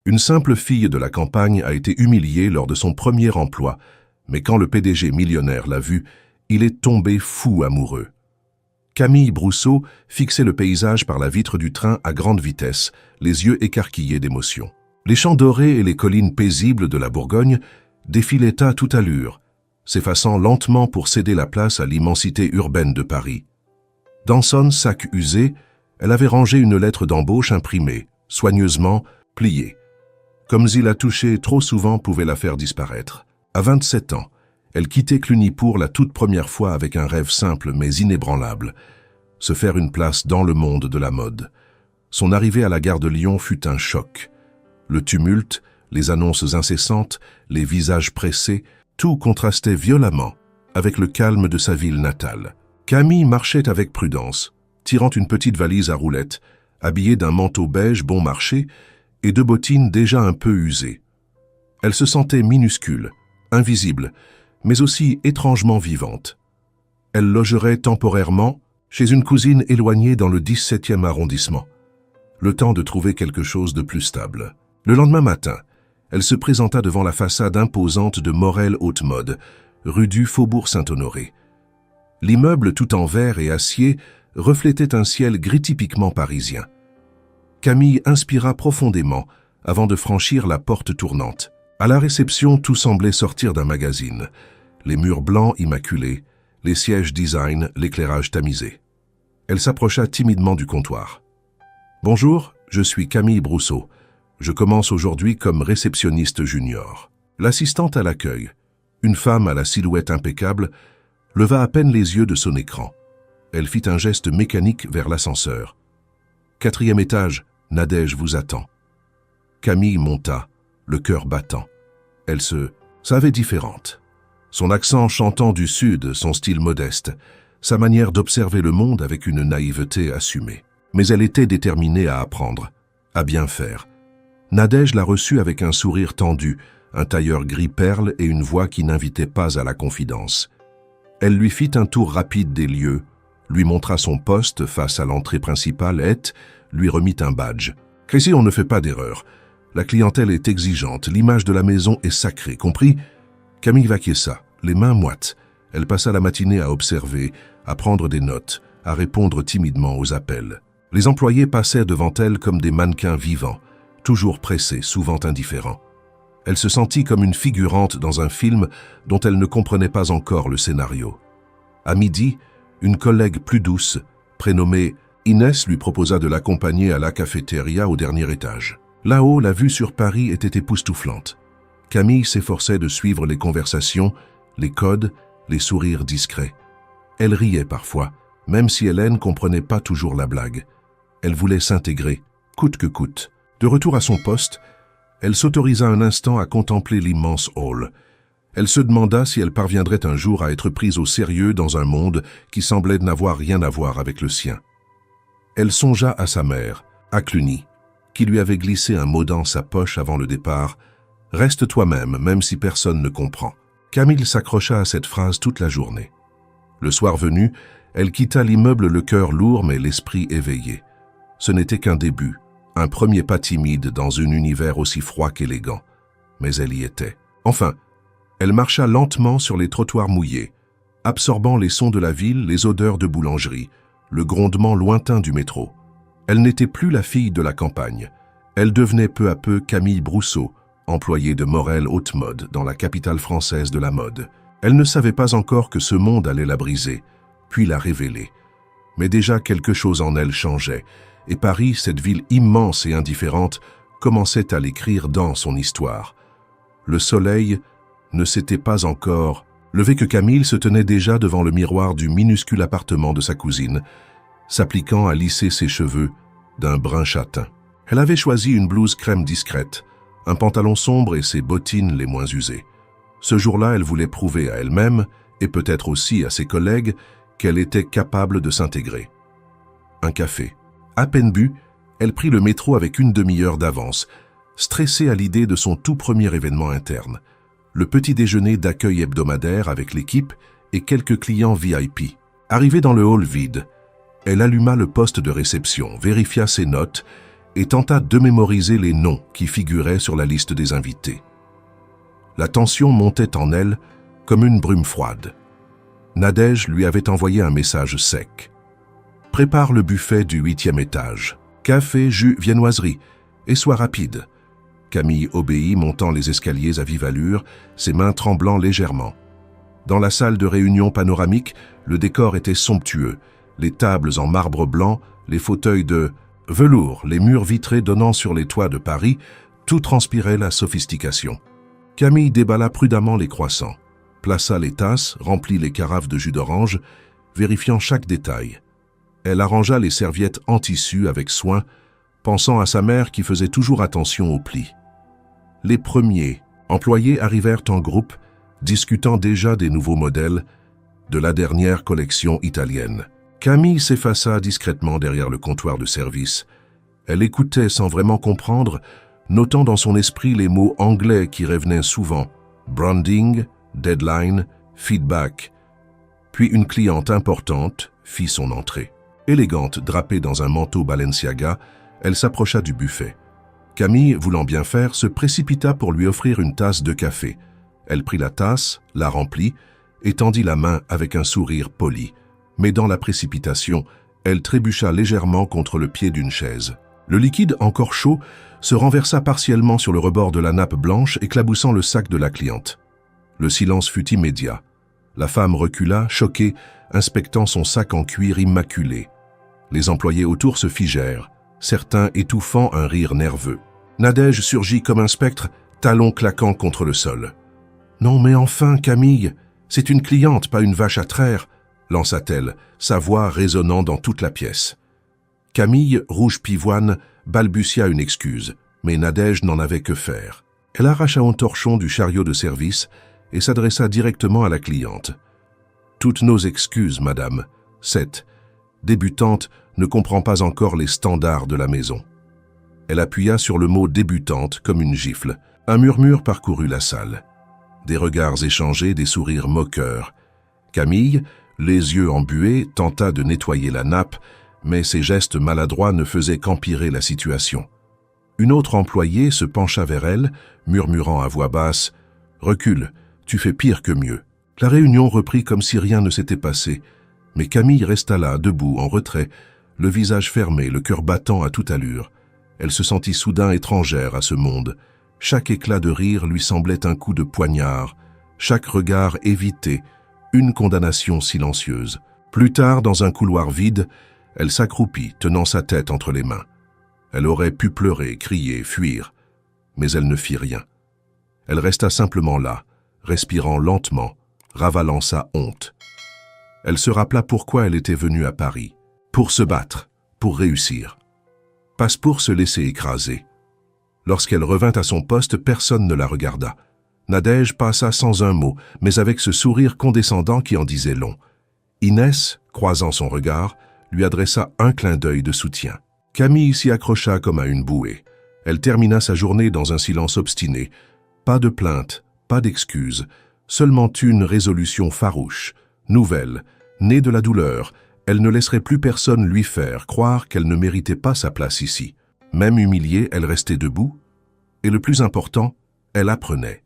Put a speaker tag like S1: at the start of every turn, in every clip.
S1: Une simple fille de la campagne a été humiliée lors de son premier emploi, mais quand le PDG millionnaire l'a vue, il est tombé fou amoureux. Camille Brousseau fixait le paysage par la vitre du train à grande vitesse, les yeux écarquillés d'émotion. Les champs dorés et les collines paisibles de la Bourgogne défilaient à toute allure, s'effaçant lentement pour céder la place à l'immensité urbaine de Paris. Dans son sac usé, elle avait rangé une lettre d'embauche imprimée, soigneusement pliée. Comme si la toucher trop souvent pouvait la faire disparaître. À 27 ans, elle quittait Cluny pour la toute première fois avec un rêve simple mais inébranlable, se faire une place dans le monde de la mode. Son arrivée à la gare de Lyon fut un choc. Le tumulte, les annonces incessantes, les visages pressés, tout contrastait violemment avec le calme de sa ville natale. Camille marchait avec prudence, tirant une petite valise à roulettes, habillée d'un manteau beige bon marché et de bottines déjà un peu usées. Elle se sentait minuscule, invisible, mais aussi étrangement vivante. Elle logerait temporairement chez une cousine éloignée dans le 17e arrondissement. Le temps de trouver quelque chose de plus stable. Le lendemain matin, elle se présenta devant la façade imposante de Morel Haute Mode, rue du Faubourg Saint-Honoré. L'immeuble tout en verre et acier reflétait un ciel gris typiquement parisien. Camille inspira profondément avant de franchir la porte tournante. À la réception, tout semblait sortir d'un magazine. Les murs blancs immaculés, les sièges design, l'éclairage tamisé. Elle s'approcha timidement du comptoir. « Bonjour, je suis Camille Brousseau. Je commence aujourd'hui comme réceptionniste junior. » L'assistante à l'accueil, une femme à la silhouette impeccable, leva à peine les yeux de son écran. Elle fit un geste mécanique vers l'ascenseur. « 4e étage, Nadège vous attend. » Camille monta, le cœur battant. Elle se savait différente. Son accent chantant du sud, son style modeste, sa manière d'observer le monde avec une naïveté assumée. Mais elle était déterminée à apprendre, à bien faire. Nadège la reçut avec un sourire tendu, un tailleur gris perle et une voix qui n'invitait pas à la confidence. Elle lui fit un tour rapide des lieux, lui montra son poste face à l'entrée principale et lui remit un badge. « Ici, on ne fait pas d'erreur. La clientèle est exigeante, l'image de la maison est sacrée, compris ?» Camille acquiesça, les mains moites. Elle passa la matinée à observer, à prendre des notes, à répondre timidement aux appels. Les employés passaient devant elle comme des mannequins vivants, toujours pressés, souvent indifférents. Elle se sentit comme une figurante dans un film dont elle ne comprenait pas encore le scénario. À midi, une collègue plus douce, prénommée Inès, lui proposa de l'accompagner à la cafétéria au dernier étage. Là-haut, la vue sur Paris était époustouflante. Camille s'efforçait de suivre les conversations, les codes, les sourires discrets. Elle riait parfois, même si Hélène comprenait pas toujours la blague. Elle voulait s'intégrer, coûte que coûte. De retour à son poste, elle s'autorisa un instant à contempler l'immense hall. Elle se demanda si elle parviendrait un jour à être prise au sérieux dans un monde qui semblait n'avoir rien à voir avec le sien. Elle songea à sa mère, à Cluny, qui lui avait glissé un mot dans sa poche avant le départ. « Reste toi-même, même si personne ne comprend. » Camille s'accrocha à cette phrase toute la journée. Le soir venu, elle quitta l'immeuble le cœur lourd mais l'esprit éveillé. Ce n'était qu'un début, un premier pas timide dans un univers aussi froid qu'élégant. Mais elle y était. Enfin, elle marcha lentement sur les trottoirs mouillés, absorbant les sons de la ville, les odeurs de boulangerie, le grondement lointain du métro. Elle n'était plus la fille de la campagne. Elle devenait peu à peu Camille Brousseau, employée de Morel Haute Mode dans la capitale française de la mode. Elle ne savait pas encore que ce monde allait la briser, puis la révéler. Mais déjà quelque chose en elle changeait, et Paris, cette ville immense et indifférente, commençait à l'écrire dans son histoire. Le soleil ne s'était pas encore levé que Camille se tenait déjà devant le miroir du minuscule appartement de sa cousine, s'appliquant à lisser ses cheveux d'un brun châtain. Elle avait choisi une blouse crème discrète, un pantalon sombre et ses bottines les moins usées. Ce jour-là, elle voulait prouver à elle-même, et peut-être aussi à ses collègues, qu'elle était capable de s'intégrer. Un café. À peine bu, elle prit le métro avec une demi-heure d'avance, stressée à l'idée de son tout premier événement interne, le petit déjeuner d'accueil hebdomadaire avec l'équipe et quelques clients VIP. Arrivée dans le hall vide, elle alluma le poste de réception, vérifia ses notes et tenta de mémoriser les noms qui figuraient sur la liste des invités. La tension montait en elle comme une brume froide. Nadège lui avait envoyé un message sec. « Prépare le buffet du 8e étage. Café, jus, viennoiserie. Et sois rapide. » Camille obéit, montant les escaliers à vive allure, ses mains tremblant légèrement. Dans la salle de réunion panoramique, le décor était somptueux. Les tables en marbre blanc, les fauteuils de velours, les murs vitrés donnant sur les toits de Paris, tout transpirait la sophistication. Camille déballa prudemment les croissants, plaça les tasses, remplit les carafes de jus d'orange, vérifiant chaque détail. Elle arrangea les serviettes en tissu avec soin, pensant à sa mère qui faisait toujours attention aux plis. Les premiers employés arrivèrent en groupe, discutant déjà des nouveaux modèles de la dernière collection italienne. Camille s'effaça discrètement derrière le comptoir de service. Elle écoutait sans vraiment comprendre, notant dans son esprit les mots anglais qui revenaient souvent, branding, deadline, feedback. Puis une cliente importante fit son entrée. Élégante, drapée dans un manteau Balenciaga, elle s'approcha du buffet. Camille, voulant bien faire, se précipita pour lui offrir une tasse de café. Elle prit la tasse, la remplit et tendit la main avec un sourire poli. Mais dans la précipitation, elle trébucha légèrement contre le pied d'une chaise. Le liquide, encore chaud, se renversa partiellement sur le rebord de la nappe blanche, éclaboussant le sac de la cliente. Le silence fut immédiat. La femme recula, choquée, inspectant son sac en cuir immaculé. Les employés autour se figèrent, certains étouffant un rire nerveux. Nadège surgit comme un spectre, talons claquant contre le sol. « Non mais enfin, Camille, c'est une cliente, pas une vache à traire !» lança-t-elle, sa voix résonnant dans toute la pièce. Camille, rouge pivoine, balbutia une excuse, mais Nadège n'en avait que faire. Elle arracha un torchon du chariot de service et s'adressa directement à la cliente. « Toutes nos excuses, madame. Cette débutante ne comprend pas encore les standards de la maison. » Elle appuya sur le mot « débutante » comme une gifle. Un murmure parcourut la salle. Des regards échangés, des sourires moqueurs. Camille, les yeux embués, tenta de nettoyer la nappe, mais ses gestes maladroits ne faisaient qu'empirer la situation. Une autre employée se pencha vers elle, murmurant à voix basse « Recule, tu fais pire que mieux ». La réunion reprit comme si rien ne s'était passé, mais Camille resta là, debout, en retrait, le visage fermé, le cœur battant à toute allure. Elle se sentit soudain étrangère à ce monde. Chaque éclat de rire lui semblait un coup de poignard, chaque regard évité, une condamnation silencieuse. Plus tard, dans un couloir vide, elle s'accroupit, tenant sa tête entre les mains. Elle aurait pu pleurer, crier, fuir, mais elle ne fit rien. Elle resta simplement là, respirant lentement, ravalant sa honte. Elle se rappela pourquoi elle était venue à Paris. Pour se battre, pour réussir. Pas pour se laisser écraser. Lorsqu'elle revint à son poste, personne ne la regarda. Nadège passa sans un mot, mais avec ce sourire condescendant qui en disait long. Inès, croisant son regard, lui adressa un clin d'œil de soutien. Camille s'y accrocha comme à une bouée. Elle termina sa journée dans un silence obstiné. Pas de plainte, pas d'excuses, seulement une résolution farouche, nouvelle, née de la douleur. Elle ne laisserait plus personne lui faire croire qu'elle ne méritait pas sa place ici. Même humiliée, elle restait debout. Et le plus important, elle apprenait.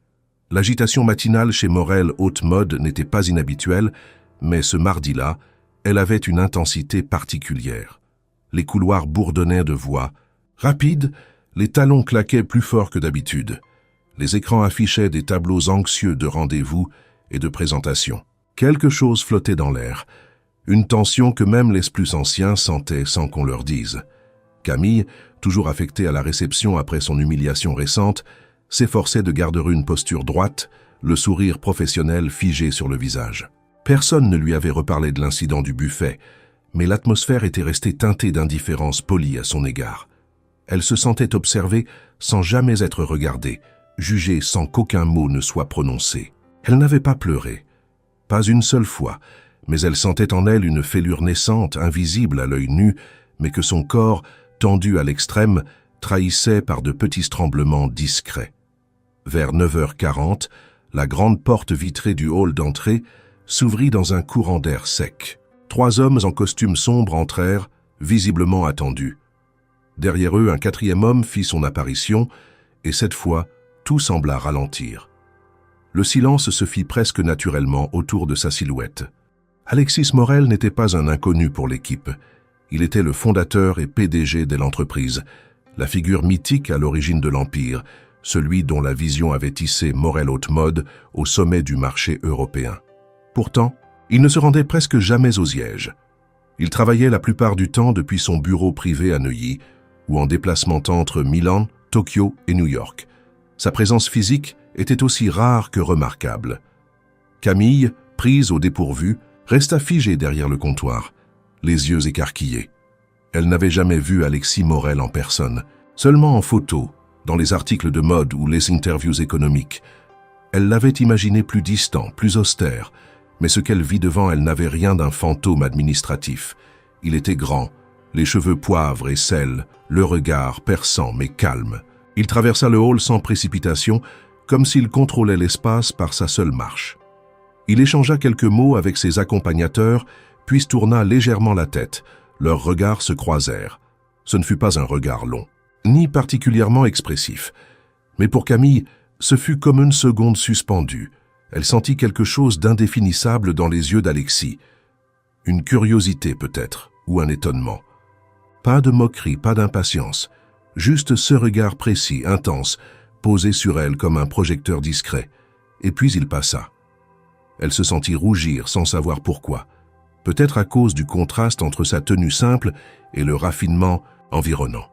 S1: L'agitation matinale chez Morel Haute Mode n'était pas inhabituelle, mais ce mardi-là, elle avait une intensité particulière. Les couloirs bourdonnaient de voix. Rapides, les talons claquaient plus fort que d'habitude. Les écrans affichaient des tableaux anxieux de rendez-vous et de présentation. Quelque chose flottait dans l'air. Une tension que même les plus anciens sentaient sans qu'on leur dise. Camille, toujours affectée à la réception après son humiliation récente, s'efforçait de garder une posture droite, le sourire professionnel figé sur le visage. Personne ne lui avait reparlé de l'incident du buffet, mais l'atmosphère était restée teintée d'indifférence polie à son égard. Elle se sentait observée sans jamais être regardée, jugée sans qu'aucun mot ne soit prononcé. Elle n'avait pas pleuré, pas une seule fois, mais elle sentait en elle une fêlure naissante, invisible à l'œil nu, mais que son corps, tendu à l'extrême, trahissait par de petits tremblements discrets. Vers 9h40, la grande porte vitrée du hall d'entrée s'ouvrit dans un courant d'air sec. 3 hommes en costume sombre entrèrent, visiblement attendus. Derrière eux, un quatrième homme fit son apparition, et cette fois, tout sembla ralentir. Le silence se fit presque naturellement autour de sa silhouette. Alexis Morel n'était pas un inconnu pour l'équipe. Il était le fondateur et PDG de l'entreprise, la figure mythique à l'origine de l'Empire, celui dont la vision avait hissé Morel Haute Mode au sommet du marché européen. Pourtant, il ne se rendait presque jamais aux sièges. Il travaillait la plupart du temps depuis son bureau privé à Neuilly, ou en déplacement entre Milan, Tokyo et New York. Sa présence physique était aussi rare que remarquable. Camille, prise au dépourvu, resta figée derrière le comptoir, les yeux écarquillés. Elle n'avait jamais vu Alexis Morel en personne, seulement en photo, dans les articles de mode ou les interviews économiques. Elle l'avait imaginé plus distant, plus austère, mais ce qu'elle vit devant elle n'avait rien d'un fantôme administratif. Il était grand, les cheveux poivre et sel, le regard perçant mais calme. Il traversa le hall sans précipitation, comme s'il contrôlait l'espace par sa seule marche. Il échangea quelques mots avec ses accompagnateurs, puis tourna légèrement la tête. Leurs regards se croisèrent. Ce ne fut pas un regard long, ni particulièrement expressif. Mais pour Camille, ce fut comme une seconde suspendue. Elle sentit quelque chose d'indéfinissable dans les yeux d'Alexis. Une curiosité peut-être, ou un étonnement. Pas de moquerie, pas d'impatience. Juste ce regard précis, intense, posé sur elle comme un projecteur discret. Et puis il passa. Elle se sentit rougir sans savoir pourquoi. Peut-être à cause du contraste entre sa tenue simple et le raffinement environnant.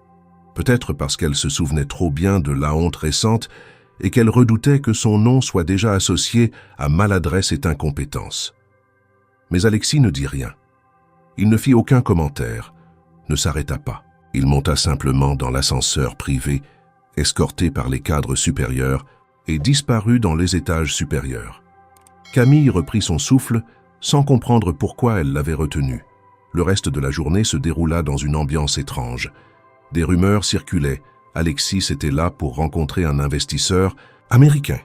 S1: Peut-être parce qu'elle se souvenait trop bien de la honte récente et qu'elle redoutait que son nom soit déjà associé à maladresse et incompétence. Mais Alexis ne dit rien. Il ne fit aucun commentaire, ne s'arrêta pas. Il monta simplement dans l'ascenseur privé, escorté par les cadres supérieurs, et disparut dans les étages supérieurs. Camille reprit son souffle, sans comprendre pourquoi elle l'avait retenu. Le reste de la journée se déroula dans une ambiance étrange. Des rumeurs circulaient. Alexis était là pour rencontrer un investisseur américain.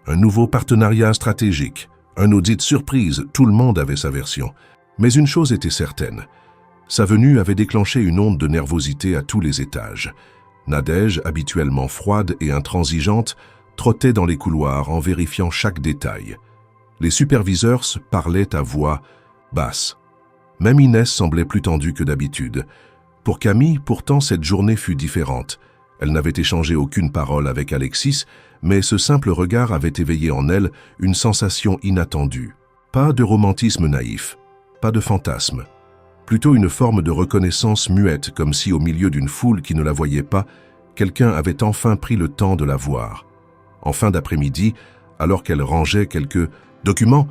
S1: Un nouveau partenariat stratégique, un audit surprise, tout le monde avait sa version. Mais une chose était certaine. Sa venue avait déclenché une onde de nervosité à tous les étages. Nadège, habituellement froide et intransigeante, trottait dans les couloirs en vérifiant chaque détail. Les superviseurs parlaient à voix basse. Même Inès semblait plus tendue que d'habitude. Pour Camille, pourtant, cette journée fut différente. Elle n'avait échangé aucune parole avec Alexis, mais ce simple regard avait éveillé en elle une sensation inattendue. Pas de romantisme naïf, pas de fantasme. Plutôt une forme de reconnaissance muette, comme si au milieu d'une foule qui ne la voyait pas, quelqu'un avait enfin pris le temps de la voir. En fin d'après-midi, alors qu'elle rangeait quelques documents,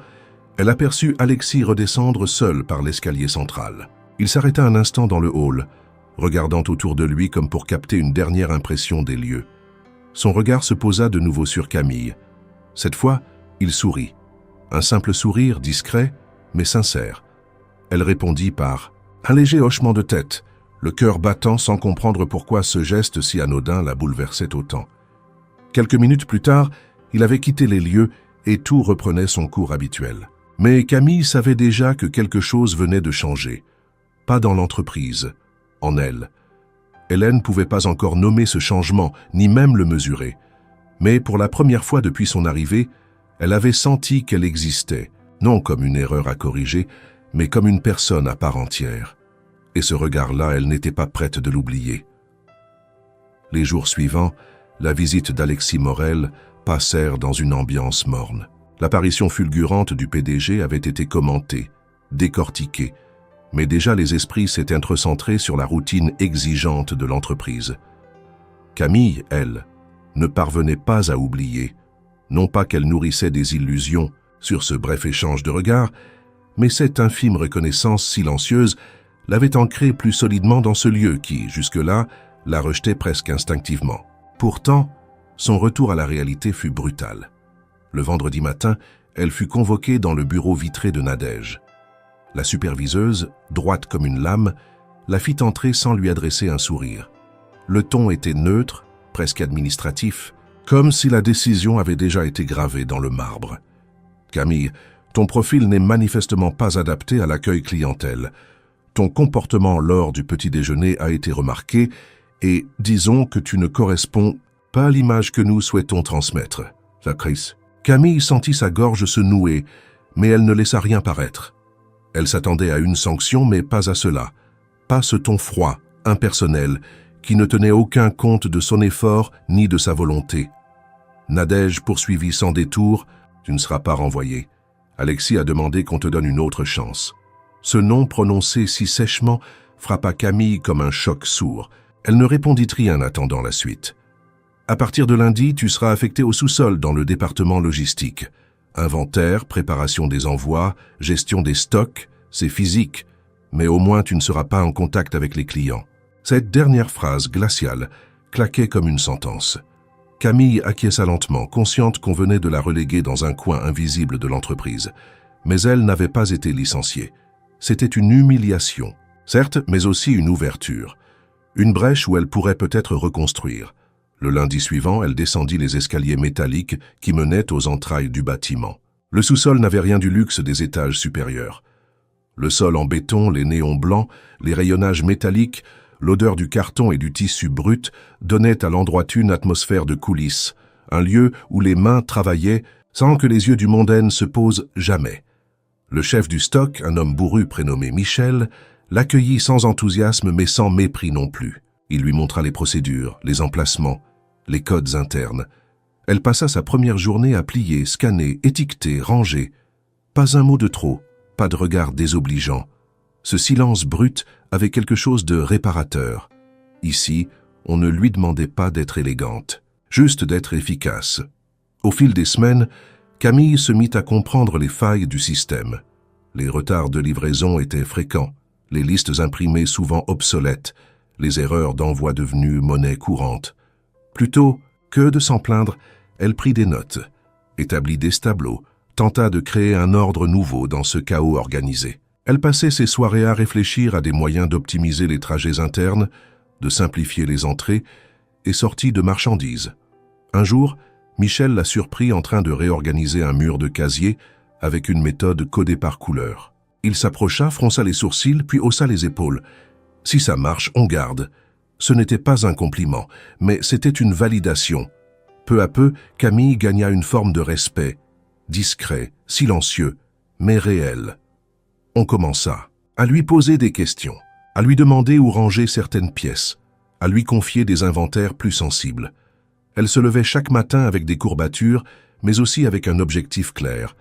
S1: elle aperçut Alexis redescendre seul par l'escalier central. Il s'arrêta un instant dans le hall, regardant autour de lui comme pour capter une dernière impression des lieux. Son regard se posa de nouveau sur Camille. Cette fois, il sourit. Un simple sourire discret, mais sincère. Elle répondit par un léger hochement de tête, le cœur battant sans comprendre pourquoi ce geste si anodin la bouleversait autant. Quelques minutes plus tard, il avait quitté les lieux et tout reprenait son cours habituel. Mais Camille savait déjà que quelque chose venait de changer. Pas dans l'entreprise, en elle. Hélène ne pouvait pas encore nommer ce changement, ni même le mesurer. Mais pour la première fois depuis son arrivée, elle avait senti qu'elle existait, non comme une erreur à corriger, mais comme une personne à part entière. Et ce regard-là, elle n'était pas prête de l'oublier. Les jours suivants, la visite d'Alexis Morel passèrent dans une ambiance morne. L'apparition fulgurante du PDG avait été commentée, décortiquée, mais déjà les esprits s'étaient recentrés sur la routine exigeante de l'entreprise. Camille, elle, ne parvenait pas à oublier, non pas qu'elle nourrissait des illusions sur ce bref échange de regards, mais cette infime reconnaissance silencieuse l'avait ancrée plus solidement dans ce lieu qui, jusque-là, la rejetait presque instinctivement. Pourtant, son retour à la réalité fut brutal. Le vendredi matin, elle fut convoquée dans le bureau vitré de Nadège. La superviseuse, droite comme une lame, la fit entrer sans lui adresser un sourire. Le ton était neutre, presque administratif, comme si la décision avait déjà été gravée dans le marbre. « Camille, ton profil n'est manifestement pas adapté à l'accueil clientèle. Ton comportement lors du petit déjeuner a été remarqué Et disons que tu ne corresponds pas à l'image que nous souhaitons transmettre. La crise. Camille sentit sa gorge se nouer, mais elle ne laissa rien paraître. Elle s'attendait à une sanction, mais pas à cela. Pas ce ton froid, impersonnel, qui ne tenait aucun compte de son effort ni de sa volonté. Nadège poursuivit sans détour, « Tu ne seras pas renvoyé. Alexis a demandé qu'on te donne une autre chance. » Ce nom prononcé si sèchement frappa Camille comme un choc sourd. Elle ne répondit rien attendant la suite. « À partir de lundi, tu seras affecté au sous-sol dans le département logistique. Inventaire, préparation des envois, gestion des stocks, c'est physique, mais au moins tu ne seras pas en contact avec les clients. » Cette dernière phrase glaciale claquait comme une sentence. Camille acquiesça lentement, consciente qu'on venait de la reléguer dans un coin invisible de l'entreprise. Mais elle n'avait pas été licenciée. C'était une humiliation, certes, mais aussi une ouverture. Une brèche où elle pourrait peut-être reconstruire. Le lundi suivant, elle descendit les escaliers métalliques qui menaient aux entrailles du bâtiment. Le sous-sol n'avait rien du luxe des étages supérieurs. Le sol en béton, les néons blancs, les rayonnages métalliques, l'odeur du carton et du tissu brut donnaient à l'endroit une atmosphère de coulisses, un lieu où les mains travaillaient sans que les yeux du mondaine se posent jamais. Le chef du stock, un homme bourru prénommé Michel, l'accueillit sans enthousiasme mais sans mépris non plus. Il lui montra les procédures, les emplacements, les codes internes. Elle passa sa première journée à plier, scanner, étiqueter, ranger. Pas un mot de trop, pas de regard désobligeant. Ce silence brut avait quelque chose de réparateur. Ici, on ne lui demandait pas d'être élégante, juste d'être efficace. Au fil des semaines, Camille se mit à comprendre les failles du système. Les retards de livraison étaient fréquents, les listes imprimées souvent obsolètes, les erreurs d'envoi devenues monnaie courante. Plutôt que de s'en plaindre, elle prit des notes, établit des tableaux, tenta de créer un ordre nouveau dans ce chaos organisé. Elle passait ses soirées à réfléchir à des moyens d'optimiser les trajets internes, de simplifier les entrées et sorties de marchandises. Un jour, Michel l'a surpris en train de réorganiser un mur de casier avec une méthode codée par couleur. Il s'approcha, fronça les sourcils, puis haussa les épaules. « Si ça marche, on garde. » Ce n'était pas un compliment, mais c'était une validation. Peu à peu, Camille gagna une forme de respect, discret, silencieux, mais réel. On commença à lui poser des questions, à lui demander où ranger certaines pièces, à lui confier des inventaires plus sensibles. Elle se levait chaque matin avec des courbatures, mais aussi avec un objectif clair.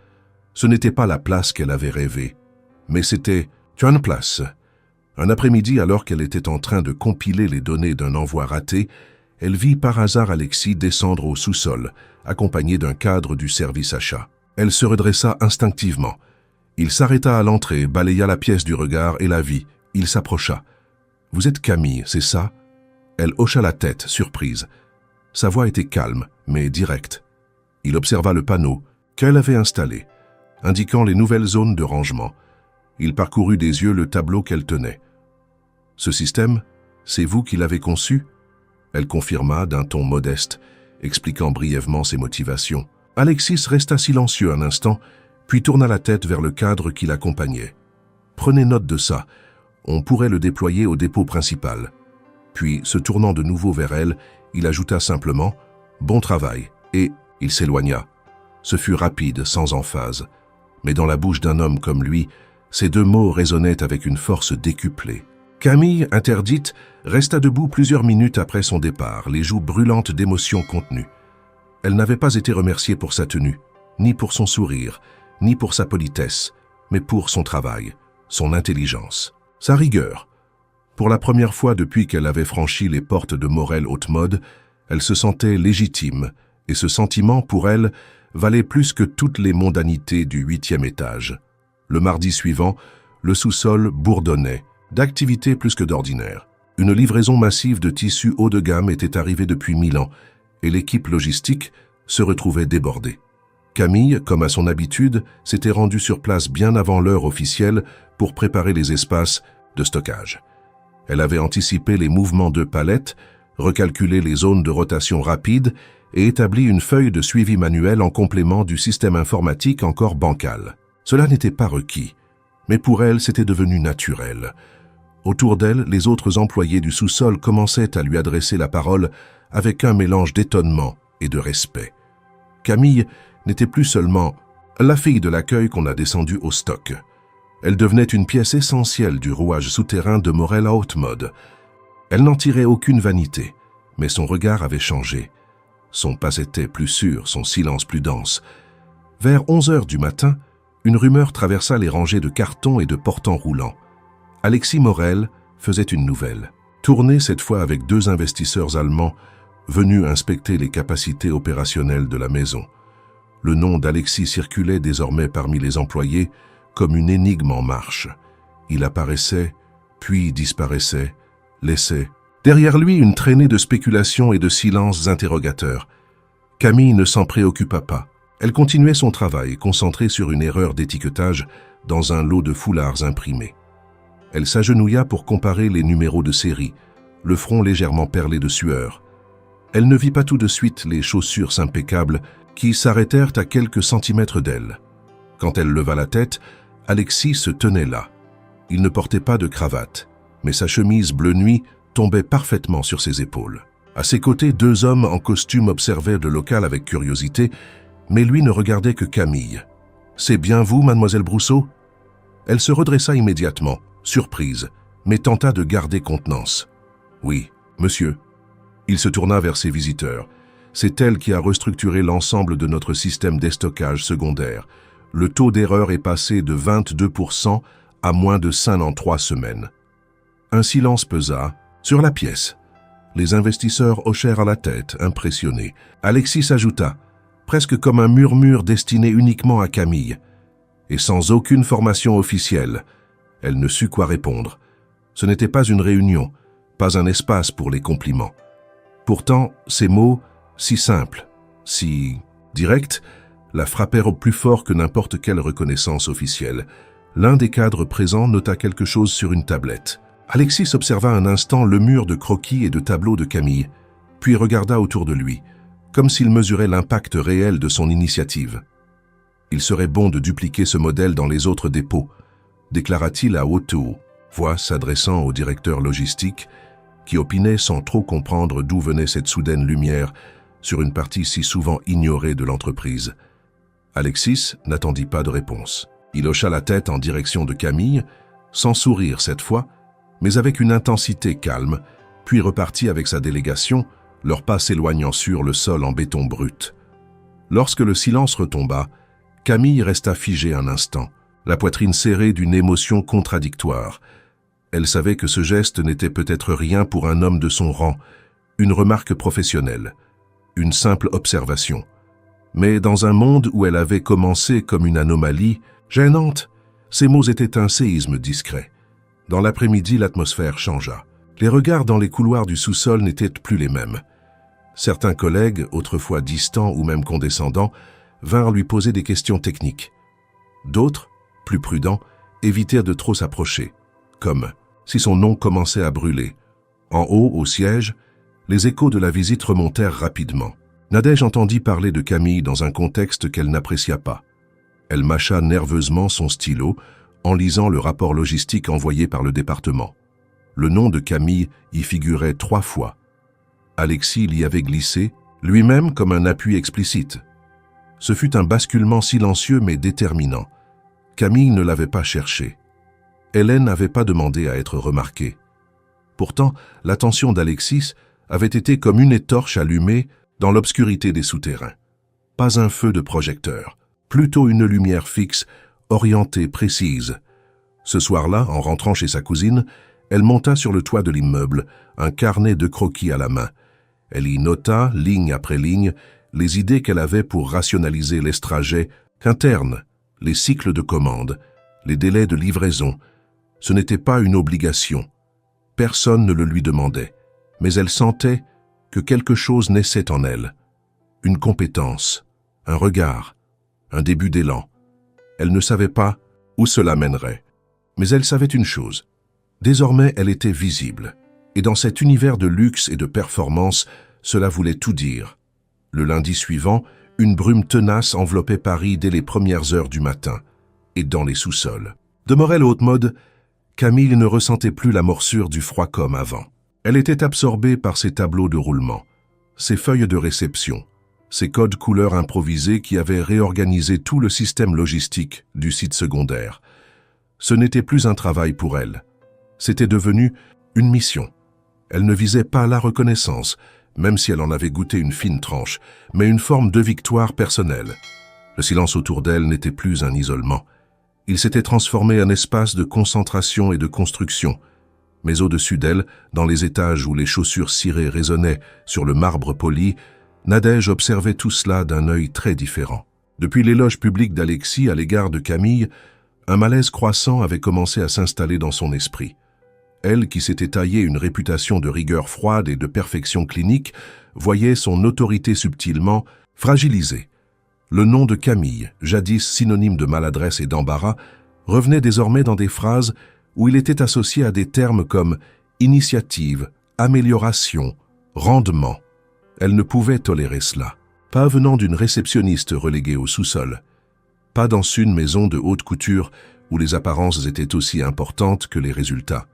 S1: Ce n'était pas la place qu'elle avait rêvée, mais c'était une place. Un après-midi, alors qu'elle était en train de compiler les données d'un envoi raté, elle vit par hasard Alexis descendre au sous-sol, accompagné d'un cadre du service achat. Elle se redressa instinctivement. Il s'arrêta à l'entrée, balaya la pièce du regard et la vit. Il s'approcha. « Vous êtes Camille, c'est ça ?» Elle hocha la tête, surprise. Sa voix était calme, mais directe. Il observa le panneau qu'elle avait installé, indiquant les nouvelles zones de rangement. Il parcourut des yeux le tableau qu'elle tenait. « Ce système, c'est vous qui l'avez conçu ?» Elle confirma d'un ton modeste, expliquant brièvement ses motivations. Alexis resta silencieux un instant, puis tourna la tête vers le cadre qui l'accompagnait. « Prenez note de ça, on pourrait le déployer au dépôt principal. » Puis, se tournant de nouveau vers elle, il ajouta simplement « Bon travail » et il s'éloigna. Ce fut rapide, sans emphase. Mais dans la bouche d'un homme comme lui, ces deux mots résonnaient avec une force décuplée. Camille, interdite, resta debout plusieurs minutes après son départ, les joues brûlantes d'émotions contenues. Elle n'avait pas été remerciée pour sa tenue, ni pour son sourire, ni pour sa politesse, mais pour son travail, son intelligence, sa rigueur. Pour la première fois depuis qu'elle avait franchi les portes de Morel Haute Mode, elle se sentait légitime, et ce sentiment, pour elle, valait plus que toutes les mondanités du 8e étage. Le mardi suivant, le sous-sol bourdonnait, d'activités plus que d'ordinaire. Une livraison massive de tissus haut de gamme était arrivée depuis Milan, et l'équipe logistique se retrouvait débordée. Camille, comme à son habitude, s'était rendue sur place bien avant l'heure officielle pour préparer les espaces de stockage. Elle avait anticipé les mouvements de palettes, recalculé les zones de rotation rapide et établi une feuille de suivi manuel en complément du système informatique encore bancal. Cela n'était pas requis, mais pour elle, c'était devenu naturel. Autour d'elle, les autres employés du sous-sol commençaient à lui adresser la parole avec un mélange d'étonnement et de respect. Camille n'était plus seulement la fille de l'accueil qu'on a descendue au stock. Elle devenait une pièce essentielle du rouage souterrain de Morel à haute mode. Elle n'en tirait aucune vanité, mais son regard avait changé. Son pas était plus sûr, son silence plus dense. Vers 11 heures du matin, une rumeur traversa les rangées de cartons et de portants roulants. Alexis Morel faisait une nouvelle, tournée cette fois avec 2 investisseurs allemands venus inspecter les capacités opérationnelles de la maison. Le nom d'Alexis circulait désormais parmi les employés comme une énigme en marche. Il apparaissait, puis disparaissait, laissait derrière lui une traînée de spéculations et de silences interrogateurs. Camille ne s'en préoccupa pas. Elle continuait son travail, concentrée sur une erreur d'étiquetage dans un lot de foulards imprimés. Elle s'agenouilla pour comparer les numéros de série, le front légèrement perlé de sueur. Elle ne vit pas tout de suite les chaussures impeccables qui s'arrêtèrent à quelques centimètres d'elle. Quand elle leva la tête, Alexis se tenait là. Il ne portait pas de cravate, mais sa chemise bleu nuit tombait parfaitement sur ses épaules. À ses côtés, 2 hommes en costume observaient le local avec curiosité, mais lui ne regardait que Camille. « C'est bien vous, mademoiselle Brousseau ?» Elle se redressa immédiatement, surprise, mais tenta de garder contenance. « Oui, monsieur. » Il se tourna vers ses visiteurs. « C'est elle qui a restructuré l'ensemble de notre système déstockage secondaire. Le taux d'erreur est passé de 22% à moins de 5 en 3 semaines. » Un silence pesa sur la pièce. Les investisseurs hochèrent la tête, impressionnés. Alexis ajouta, presque comme un murmure destiné uniquement à Camille, et sans aucune formation officielle. Elle ne sut quoi répondre. Ce n'était pas une réunion, pas un espace pour les compliments. Pourtant, ces mots, si simples, si directs, la frappèrent au plus fort que n'importe quelle reconnaissance officielle. L'un des cadres présents nota quelque chose sur une tablette. Alexis observa un instant le mur de croquis et de tableaux de Camille, puis regarda autour de lui, comme s'il mesurait l'impact réel de son initiative. « Il serait bon de dupliquer ce modèle dans les autres dépôts », déclara-t-il à haute voix s'adressant au directeur logistique, qui opinait sans trop comprendre d'où venait cette soudaine lumière sur une partie si souvent ignorée de l'entreprise. Alexis n'attendit pas de réponse. Il hocha la tête en direction de Camille, sans sourire cette fois, mais avec une intensité calme, puis repartit avec sa délégation, leurs pas s'éloignant sur le sol en béton brut. Lorsque le silence retomba, Camille resta figée un instant, la poitrine serrée d'une émotion contradictoire. Elle savait que ce geste n'était peut-être rien pour un homme de son rang, une remarque professionnelle, une simple observation. Mais dans un monde où elle avait commencé comme une anomalie, gênante, ces mots étaient un séisme discret. Dans l'après-midi, l'atmosphère changea. Les regards dans les couloirs du sous-sol n'étaient plus les mêmes. Certains collègues, autrefois distants ou même condescendants, vinrent lui poser des questions techniques. D'autres, plus prudents, évitèrent de trop s'approcher, comme si son nom commençait à brûler. En haut, au siège, les échos de la visite remontèrent rapidement. Nadège entendit parler de Camille dans un contexte qu'elle n'apprécia pas. Elle mâcha nerveusement son stylo en lisant le rapport logistique envoyé par le département. Le nom de Camille y figurait 3 fois. Alexis l'y avait glissé, lui-même comme un appui explicite. Ce fut un basculement silencieux mais déterminant. Camille ne l'avait pas cherché. Hélène n'avait pas demandé à être remarquée. Pourtant, l'attention d'Alexis avait été comme une torche allumée dans l'obscurité des souterrains. Pas un feu de projecteur, plutôt une lumière fixe, orientée, précise. Ce soir-là, en rentrant chez sa cousine, elle monta sur le toit de l'immeuble, un carnet de croquis à la main. Elle y nota, ligne après ligne, les idées qu'elle avait pour rationaliser les trajets internes, les cycles de commande, les délais de livraison. Ce n'était pas une obligation. Personne ne le lui demandait, mais elle sentait que quelque chose naissait en elle. Une compétence, un regard, un début d'élan. Elle ne savait pas où cela mènerait. Mais elle savait une chose. Désormais, elle était visible. Et dans cet univers de luxe et de performance, cela voulait tout dire. Le lundi suivant, une brume tenace enveloppait Paris dès les premières heures du matin, et dans les sous-sols. De Morel Haute Mode, Camille ne ressentait plus la morsure du froid comme avant. Elle était absorbée par ses tableaux de roulement, ses feuilles de réception, ses codes couleurs improvisés qui avaient réorganisé tout le système logistique du site secondaire. Ce n'était plus un travail pour elle. C'était devenu une mission. Elle ne visait pas la reconnaissance, même si elle en avait goûté une fine tranche, mais une forme de victoire personnelle. Le silence autour d'elle n'était plus un isolement. Il s'était transformé en espace de concentration et de construction. Mais au-dessus d'elle, dans les étages où les chaussures cirées résonnaient sur le marbre poli, Nadège observait tout cela d'un œil très différent. Depuis l'éloge public d'Alexis à l'égard de Camille, un malaise croissant avait commencé à s'installer dans son esprit. Elle, qui s'était taillée une réputation de rigueur froide et de perfection clinique, voyait son autorité subtilement fragilisée. Le nom de Camille, jadis synonyme de maladresse et d'embarras, revenait désormais dans des phrases où il était associé à des termes comme initiative, amélioration, rendement. Elle ne pouvait tolérer cela, pas venant d'une réceptionniste reléguée au sous-sol, pas dans une maison de haute couture où les apparences étaient aussi importantes que les résultats.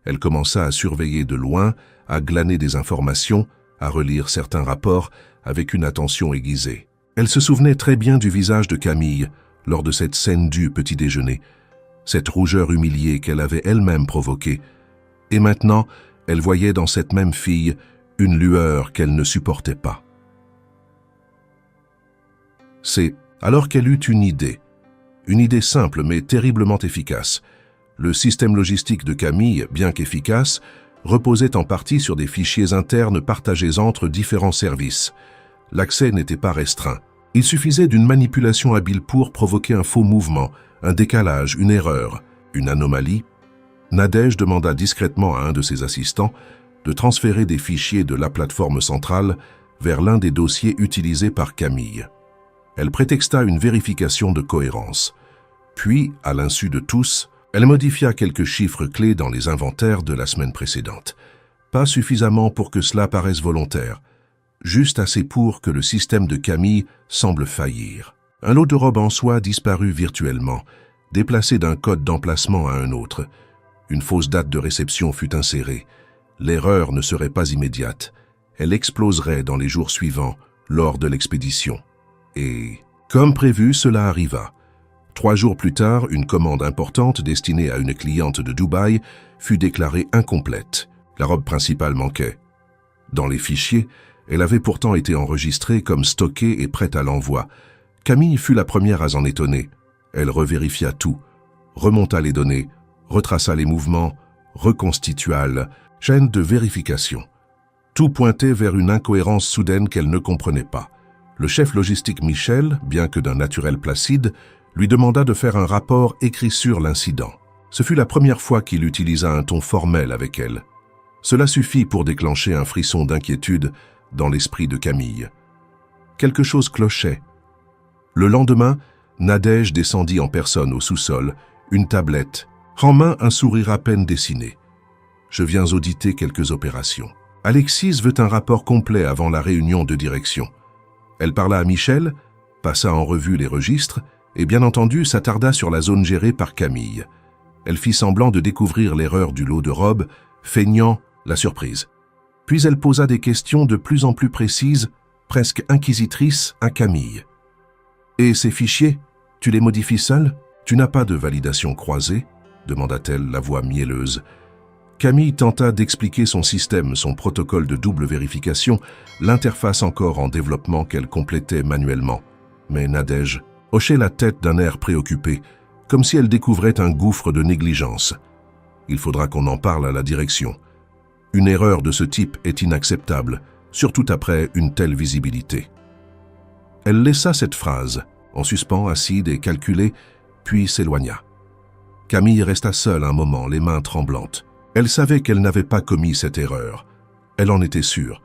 S1: Elle commença à surveiller de loin, à glaner des informations, à relire certains rapports avec une attention aiguisée. Elle se souvenait très bien du visage de Camille lors de cette scène du petit déjeuner, cette rougeur humiliée qu'elle avait elle-même provoquée. Et maintenant, elle voyait dans cette même fille une lueur qu'elle ne supportait pas. C'est alors qu'elle eut une idée simple mais terriblement efficace. Le système logistique de Camille, bien qu'efficace, reposait en partie sur des fichiers internes partagés entre différents services. L'accès n'était pas restreint. Il suffisait d'une manipulation habile pour provoquer un faux mouvement, un décalage, une erreur, une anomalie. Nadège demanda discrètement à un de ses assistants de transférer des fichiers de la plateforme centrale vers l'un des dossiers utilisés par Camille. Elle prétexta une vérification de cohérence. Puis, à l'insu de tous, elle modifia quelques chiffres clés dans les inventaires de la semaine précédente. Pas suffisamment pour que cela paraisse volontaire, juste assez pour que le système de Camille semble faillir. Un lot de robes en soie disparut virtuellement, déplacé d'un code d'emplacement à un autre. Une fausse date de réception fut insérée. L'erreur ne serait pas immédiate. Elle exploserait dans les jours suivants, lors de l'expédition. Et, comme prévu, cela arriva. 3 jours plus tard, une commande importante destinée à une cliente de Dubaï fut déclarée incomplète. La robe principale manquait. Dans les fichiers, elle avait pourtant été enregistrée comme stockée et prête à l'envoi. Camille fut la première à s'en étonner. Elle revérifia tout, remonta les données, retraça les mouvements, reconstitua la chaîne de vérification. Tout pointait vers une incohérence soudaine qu'elle ne comprenait pas. Le chef logistique Michel, bien que d'un naturel placide, lui demanda de faire un rapport écrit sur l'incident. Ce fut la première fois qu'il utilisa un ton formel avec elle. Cela suffit pour déclencher un frisson d'inquiétude dans l'esprit de Camille. Quelque chose clochait. Le lendemain, Nadège descendit en personne au sous-sol, une tablette, en main un sourire à peine dessiné. « Je viens auditer quelques opérations. » Alexis veut un rapport complet avant la réunion de direction. Elle parla à Michel, passa en revue les registres et bien entendu s'attarda sur la zone gérée par Camille. Elle fit semblant de découvrir l'erreur du lot de robes, feignant la surprise. Puis elle posa des questions de plus en plus précises, presque inquisitrices, à Camille. « Et ces fichiers, tu les modifies seul? Tu n'as pas de validation croisée ?» demanda-t-elle, la voix mielleuse. Camille tenta d'expliquer son système, son protocole de double vérification, l'interface encore en développement qu'elle complétait manuellement. Mais Nadège hochait la tête d'un air préoccupé, comme si elle découvrait un gouffre de négligence. Il faudra qu'on en parle à la direction. Une erreur de ce type est inacceptable, surtout après une telle visibilité. Elle laissa cette phrase, en suspens, acide et calculée, puis s'éloigna. Camille resta seule un moment, les mains tremblantes. Elle savait qu'elle n'avait pas commis cette erreur. Elle en était sûre.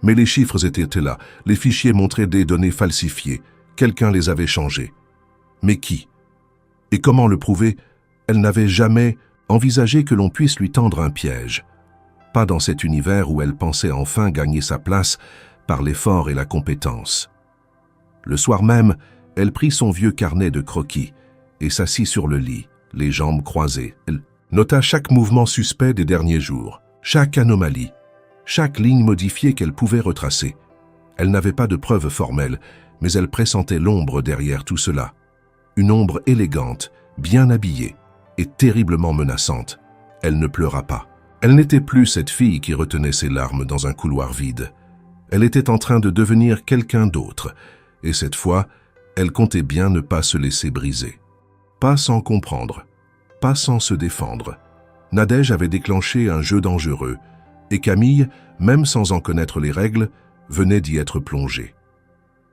S1: Mais les chiffres étaient là, les fichiers montraient des données falsifiées. Quelqu'un les avait changés. Mais qui? Et comment le prouver? Elle n'avait jamais envisagé que l'on puisse lui tendre un piège. Pas dans cet univers où elle pensait enfin gagner sa place par l'effort et la compétence. Le soir même, elle prit son vieux carnet de croquis et s'assit sur le lit, les jambes croisées. Elle nota chaque mouvement suspect des derniers jours, chaque anomalie, chaque ligne modifiée qu'elle pouvait retracer. Elle n'avait pas de preuves formelles, mais elle pressentait l'ombre derrière tout cela. Une ombre élégante, bien habillée et terriblement menaçante. Elle ne pleura pas. Elle n'était plus cette fille qui retenait ses larmes dans un couloir vide. Elle était en train de devenir quelqu'un d'autre, et cette fois, elle comptait bien ne pas se laisser briser. Pas sans comprendre, pas sans se défendre. Nadège avait déclenché un jeu dangereux, et Camille, même sans en connaître les règles, venait d'y être plongée.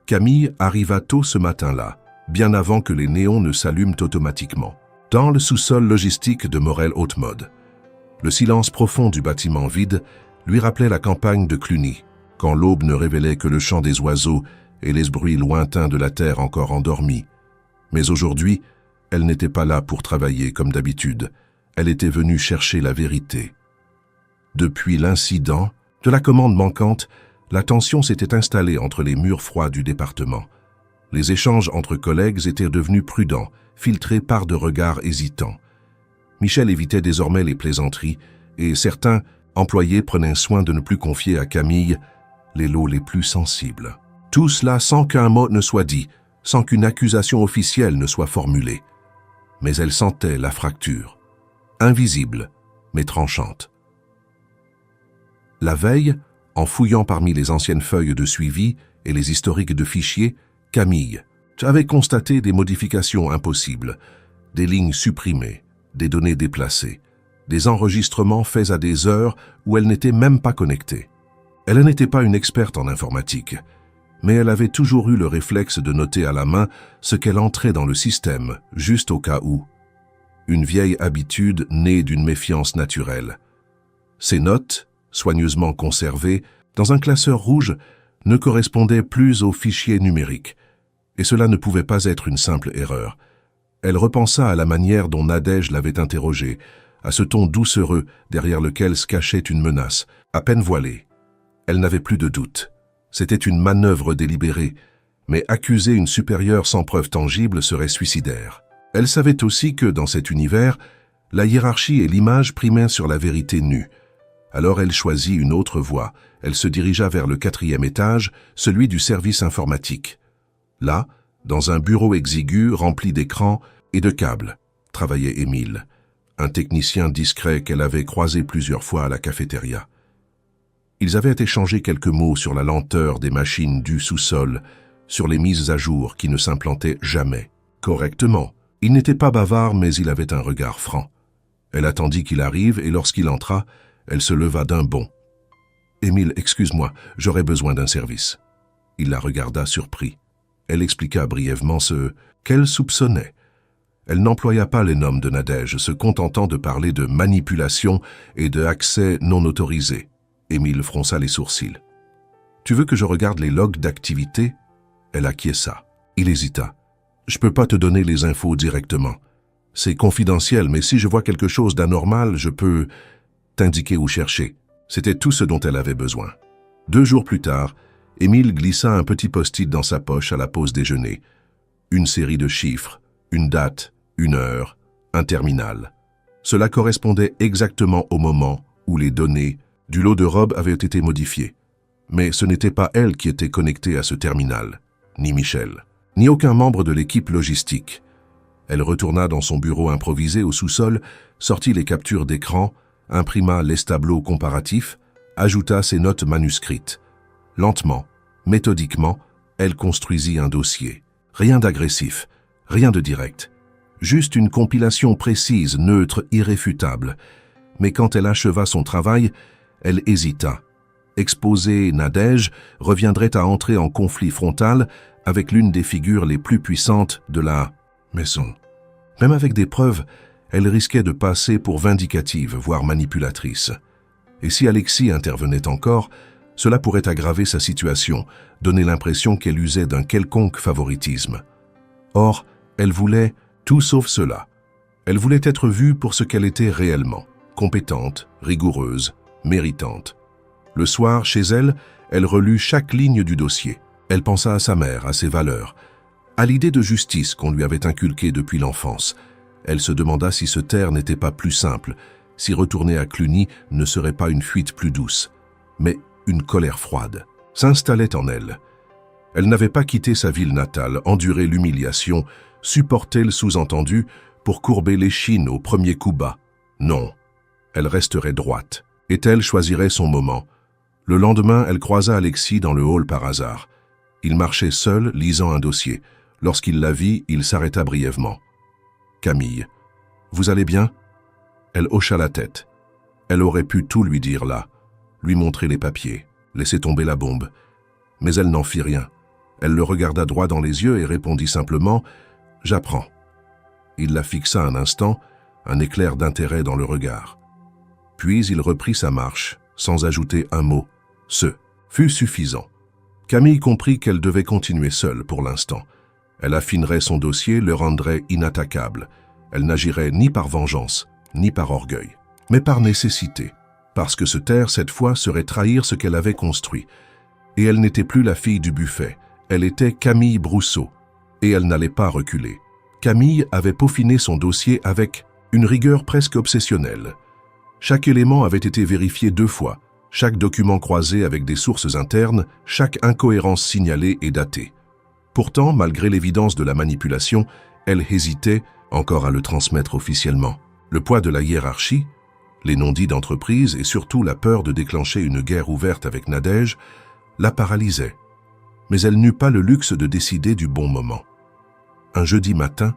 S1: Camille arriva tôt ce matin-là, bien avant que les néons ne s'allument automatiquement, dans le sous-sol logistique de Morel Haute-Mode. Le silence profond du bâtiment vide lui rappelait la campagne de Cluny, quand l'aube ne révélait que le chant des oiseaux et les bruits lointains de la terre encore endormie. Mais aujourd'hui, elle n'était pas là pour travailler comme d'habitude. Elle était venue chercher la vérité. Depuis l'incident de la commande manquante, la tension s'était installée entre les murs froids du département. Les échanges entre collègues étaient devenus prudents, filtrés par de regards hésitants. Michel évitait désormais les plaisanteries et certains employés prenaient soin de ne plus confier à Camille les lots les plus sensibles. Tout cela sans qu'un mot ne soit dit, sans qu'une accusation officielle ne soit formulée. Mais elle sentait la fracture, invisible mais tranchante. La veille, en fouillant parmi les anciennes feuilles de suivi et les historiques de fichiers, Camille avait constaté des modifications impossibles, des lignes supprimées, des données déplacées, des enregistrements faits à des heures où elle n'était même pas connectée. Elle n'était pas une experte en informatique, mais elle avait toujours eu le réflexe de noter à la main ce qu'elle entrait dans le système, juste au cas où. Une vieille habitude née d'une méfiance naturelle. Ces notes, soigneusement conservées, dans un classeur rouge, ne correspondaient plus aux fichiers numériques, et cela ne pouvait pas être une simple erreur. Elle repensa à la manière dont Nadège l'avait interrogée, à ce ton doucereux derrière lequel se cachait une menace, à peine voilée. Elle n'avait plus de doute. C'était une manœuvre délibérée, mais accuser une supérieure sans preuve tangible serait suicidaire. Elle savait aussi que, dans cet univers, la hiérarchie et l'image primaient sur la vérité nue. Alors elle choisit une autre voie. Elle se dirigea vers le 4e étage, celui du service informatique. Là, dans un bureau exigu rempli d'écrans et de câbles, travaillait Émile, un technicien discret qu'elle avait croisé plusieurs fois à la cafétéria. Ils avaient échangé quelques mots sur la lenteur des machines du sous-sol, sur les mises à jour qui ne s'implantaient jamais, correctement. Il n'était pas bavard, mais il avait un regard franc. Elle attendit qu'il arrive et lorsqu'il entra, elle se leva d'un bond. « Émile, excuse-moi, j'aurais besoin d'un service. » Il la regarda surpris. Elle expliqua brièvement ce qu'elle soupçonnait. Elle n'employa pas les noms de Nadège, se contentant de parler de manipulation et de accès non autorisé. Émile fronça les sourcils. « Tu veux que je regarde les logs d'activité ?» Elle acquiesça. Il hésita. « Je peux pas te donner les infos directement. C'est confidentiel, mais si je vois quelque chose d'anormal, je peux t'indiquer où chercher. » C'était tout ce dont elle avait besoin. 2 jours plus tard, Émile glissa un petit post-it dans sa poche à la pause déjeuner. Une série de chiffres, une date, une heure, un terminal. Cela correspondait exactement au moment où les données du lot de robes avaient été modifiées. Mais ce n'était pas elle qui était connectée à ce terminal, ni Michel, ni aucun membre de l'équipe logistique. Elle retourna dans son bureau improvisé au sous-sol, sortit les captures d'écran, imprima les tableaux comparatifs, ajouta ses notes manuscrites. Lentement, méthodiquement, elle construisit un dossier. Rien d'agressif, rien de direct. Juste une compilation précise, neutre, irréfutable. Mais quand elle acheva son travail, elle hésita. Exposer Nadège reviendrait à entrer en conflit frontal avec l'une des figures les plus puissantes de la maison. Même avec des preuves, elle risquait de passer pour vindicative, voire manipulatrice. Et si Alexis intervenait encore, cela pourrait aggraver sa situation, donner l'impression qu'elle usait d'un quelconque favoritisme. Or, elle voulait tout sauf cela. Elle voulait être vue pour ce qu'elle était réellement, compétente, rigoureuse, méritante. Le soir, chez elle, elle relut chaque ligne du dossier. Elle pensa à sa mère, à ses valeurs, à l'idée de justice qu'on lui avait inculquée depuis l'enfance, Elle se demanda si se taire n'était pas plus simple, si retourner à Cluny ne serait pas une fuite plus douce. Mais une colère froide s'installait en elle. Elle n'avait pas quitté sa ville natale, enduré l'humiliation, supporté le sous-entendu pour courber l'échine au premier coup bas. Non, elle resterait droite, et elle choisirait son moment. Le lendemain, elle croisa Alexis dans le hall par hasard. Il marchait seul, lisant un dossier. Lorsqu'il la vit, il s'arrêta brièvement. « Camille, vous allez bien ?» Elle hocha la tête. Elle aurait pu tout lui dire là, lui montrer les papiers, laisser tomber la bombe. Mais elle n'en fit rien. Elle le regarda droit dans les yeux et répondit simplement « J'apprends ». Il la fixa un instant, un éclair d'intérêt dans le regard. Puis il reprit sa marche, sans ajouter un mot. Ce fut suffisant. Camille comprit qu'elle devait continuer seule pour l'instant. Elle affinerait son dossier, le rendrait inattaquable. Elle n'agirait ni par vengeance, ni par orgueil, mais par nécessité, parce que se taire cette fois serait trahir ce qu'elle avait construit. Et elle n'était plus la fille du buffet, elle était Camille Brousseau, et elle n'allait pas reculer. Camille avait peaufiné son dossier avec une rigueur presque obsessionnelle. Chaque élément avait été vérifié 2 fois, chaque document croisé avec des sources internes, chaque incohérence signalée et datée. Pourtant, malgré l'évidence de la manipulation, elle hésitait encore à le transmettre officiellement. Le poids de la hiérarchie, les non-dits d'entreprise et surtout la peur de déclencher une guerre ouverte avec Nadège la paralysaient. Mais elle n'eut pas le luxe de décider du bon moment. Un jeudi matin,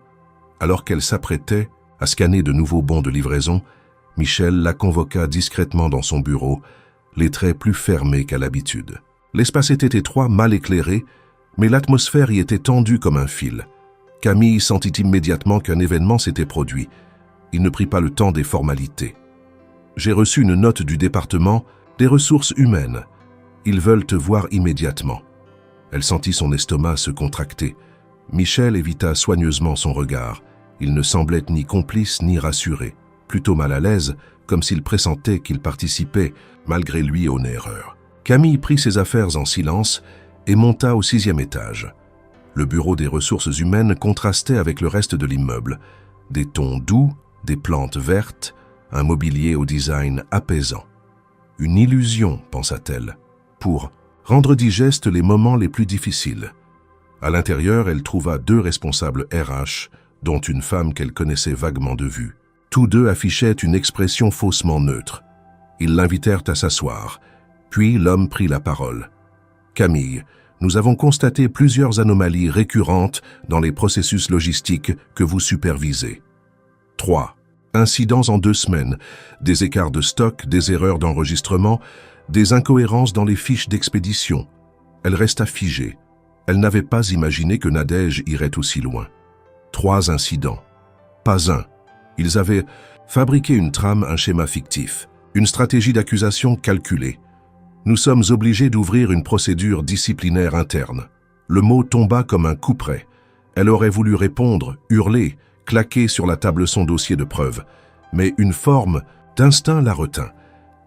S1: alors qu'elle s'apprêtait à scanner de nouveaux bons de livraison, Michel la convoqua discrètement dans son bureau, les traits plus fermés qu'à l'habitude. L'espace était étroit, mal éclairé, mais l'atmosphère y était tendue comme un fil. Camille sentit immédiatement qu'un événement s'était produit. Il ne prit pas le temps des formalités. « J'ai reçu une note du département des ressources humaines. Ils veulent te voir immédiatement. » Elle sentit son estomac se contracter. Michel évita soigneusement son regard. Il ne semblait ni complice ni rassuré, plutôt mal à l'aise, comme s'il pressentait qu'il participait, malgré lui, à une erreur. Camille prit ses affaires en silence et monta au 6e étage. Le bureau des ressources humaines contrastait avec le reste de l'immeuble. Des tons doux, des plantes vertes, un mobilier au design apaisant. Une illusion, pensa-t-elle, pour rendre digeste les moments les plus difficiles. À l'intérieur, elle trouva 2 responsables RH, dont une femme qu'elle connaissait vaguement de vue. Tous 2 affichaient une expression faussement neutre. Ils l'invitèrent à s'asseoir. Puis l'homme prit la parole. « Camille, nous avons constaté plusieurs anomalies récurrentes dans les processus logistiques que vous supervisez. 3. Incidents en 2 semaines, des écarts de stock, des erreurs d'enregistrement, des incohérences dans les fiches d'expédition. » Elle resta figée. Elle n'avait pas imaginé que Nadège irait aussi loin. 3 incidents. Pas un. Ils avaient fabriqué une trame, un schéma fictif, une stratégie d'accusation calculée. Nous sommes obligés d'ouvrir une procédure disciplinaire interne. Le mot tomba comme un couperet. Elle aurait voulu répondre, hurler, claquer sur la table son dossier de preuves. Mais une forme d'instinct la retint.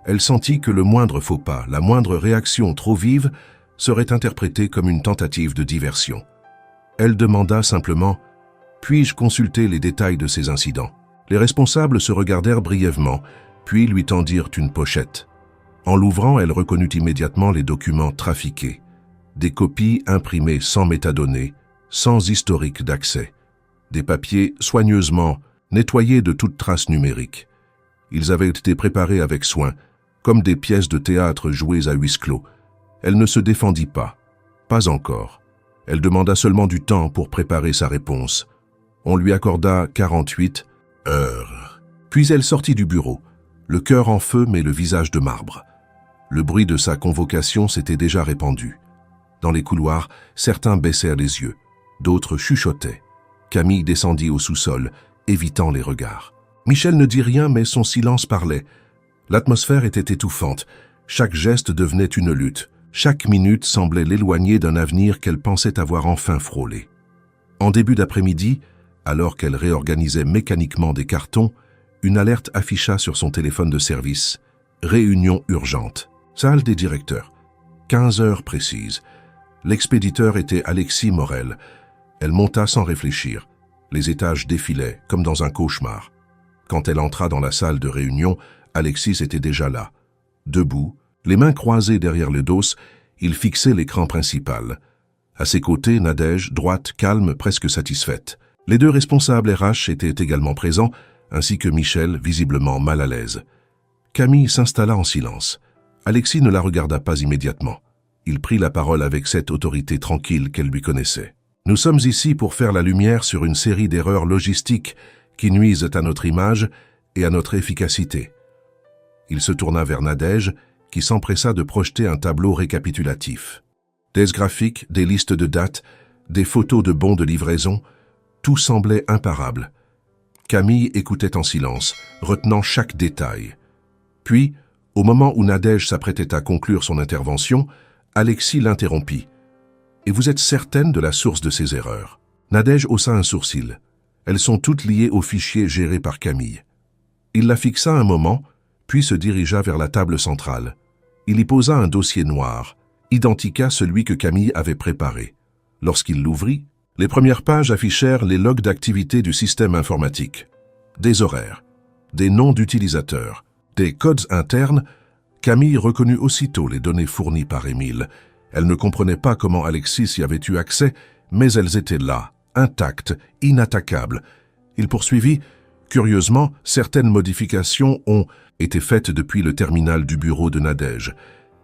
S1: Elle sentit que le moindre faux pas, la moindre réaction trop vive, serait interprétée comme une tentative de diversion. Elle demanda simplement « Puis-je consulter les détails de ces incidents ?» Les responsables se regardèrent brièvement, puis lui tendirent une pochette. En l'ouvrant, elle reconnut immédiatement les documents trafiqués. Des copies imprimées sans métadonnées, sans historique d'accès. Des papiers soigneusement nettoyés de toute trace numérique. Ils avaient été préparés avec soin, comme des pièces de théâtre jouées à huis clos. Elle ne se défendit pas. Pas encore. Elle demanda seulement du temps pour préparer sa réponse. On lui accorda 48 heures. Puis elle sortit du bureau, le cœur en feu mais le visage de marbre. Le bruit de sa convocation s'était déjà répandu. Dans les couloirs, certains baissèrent les yeux, d'autres chuchotaient. Camille descendit au sous-sol, évitant les regards. Michel ne dit rien, mais son silence parlait. L'atmosphère était étouffante. Chaque geste devenait une lutte. Chaque minute semblait l'éloigner d'un avenir qu'elle pensait avoir enfin frôlé. En début d'après-midi, alors qu'elle réorganisait mécaniquement des cartons, une alerte afficha sur son téléphone de service. Réunion urgente. Salle des directeurs. 15 heures précises. L'expéditeur était Alexis Morel. Elle monta sans réfléchir. Les étages défilaient, comme dans un cauchemar. Quand elle entra dans la salle de réunion, Alexis était déjà là. Debout, les mains croisées derrière le dos, il fixait l'écran principal. À ses côtés, Nadège, droite, calme, presque satisfaite. Les deux responsables RH étaient également présents, ainsi que Michel, visiblement mal à l'aise. Camille s'installa en silence. Alexis ne la regarda pas immédiatement. Il prit la parole avec cette autorité tranquille qu'elle lui connaissait. « Nous sommes ici pour faire la lumière sur une série d'erreurs logistiques qui nuisent à notre image et à notre efficacité. » Il se tourna vers Nadège, qui s'empressa de projeter un tableau récapitulatif. Des graphiques, des listes de dates, des photos de bons de livraison, tout semblait imparable. Camille écoutait en silence, retenant chaque détail. Puis, au moment où Nadège s'apprêtait à conclure son intervention, Alexis l'interrompit. « Et vous êtes certaine de la source de ces erreurs ?» Nadège haussa un sourcil. Elles sont toutes liées au fichier géré par Camille. Il la fixa un moment, puis se dirigea vers la table centrale. Il y posa un dossier noir, identique à celui que Camille avait préparé. Lorsqu'il l'ouvrit, les premières pages affichèrent les logs d'activité du système informatique. Des horaires, des noms d'utilisateurs, des codes internes. Camille reconnut aussitôt les données fournies par Émile. Elle ne comprenait pas comment Alexis y avait eu accès, mais elles étaient là, intactes, inattaquables. Il poursuivit. Curieusement, certaines modifications ont été faites depuis le terminal du bureau de Nadège,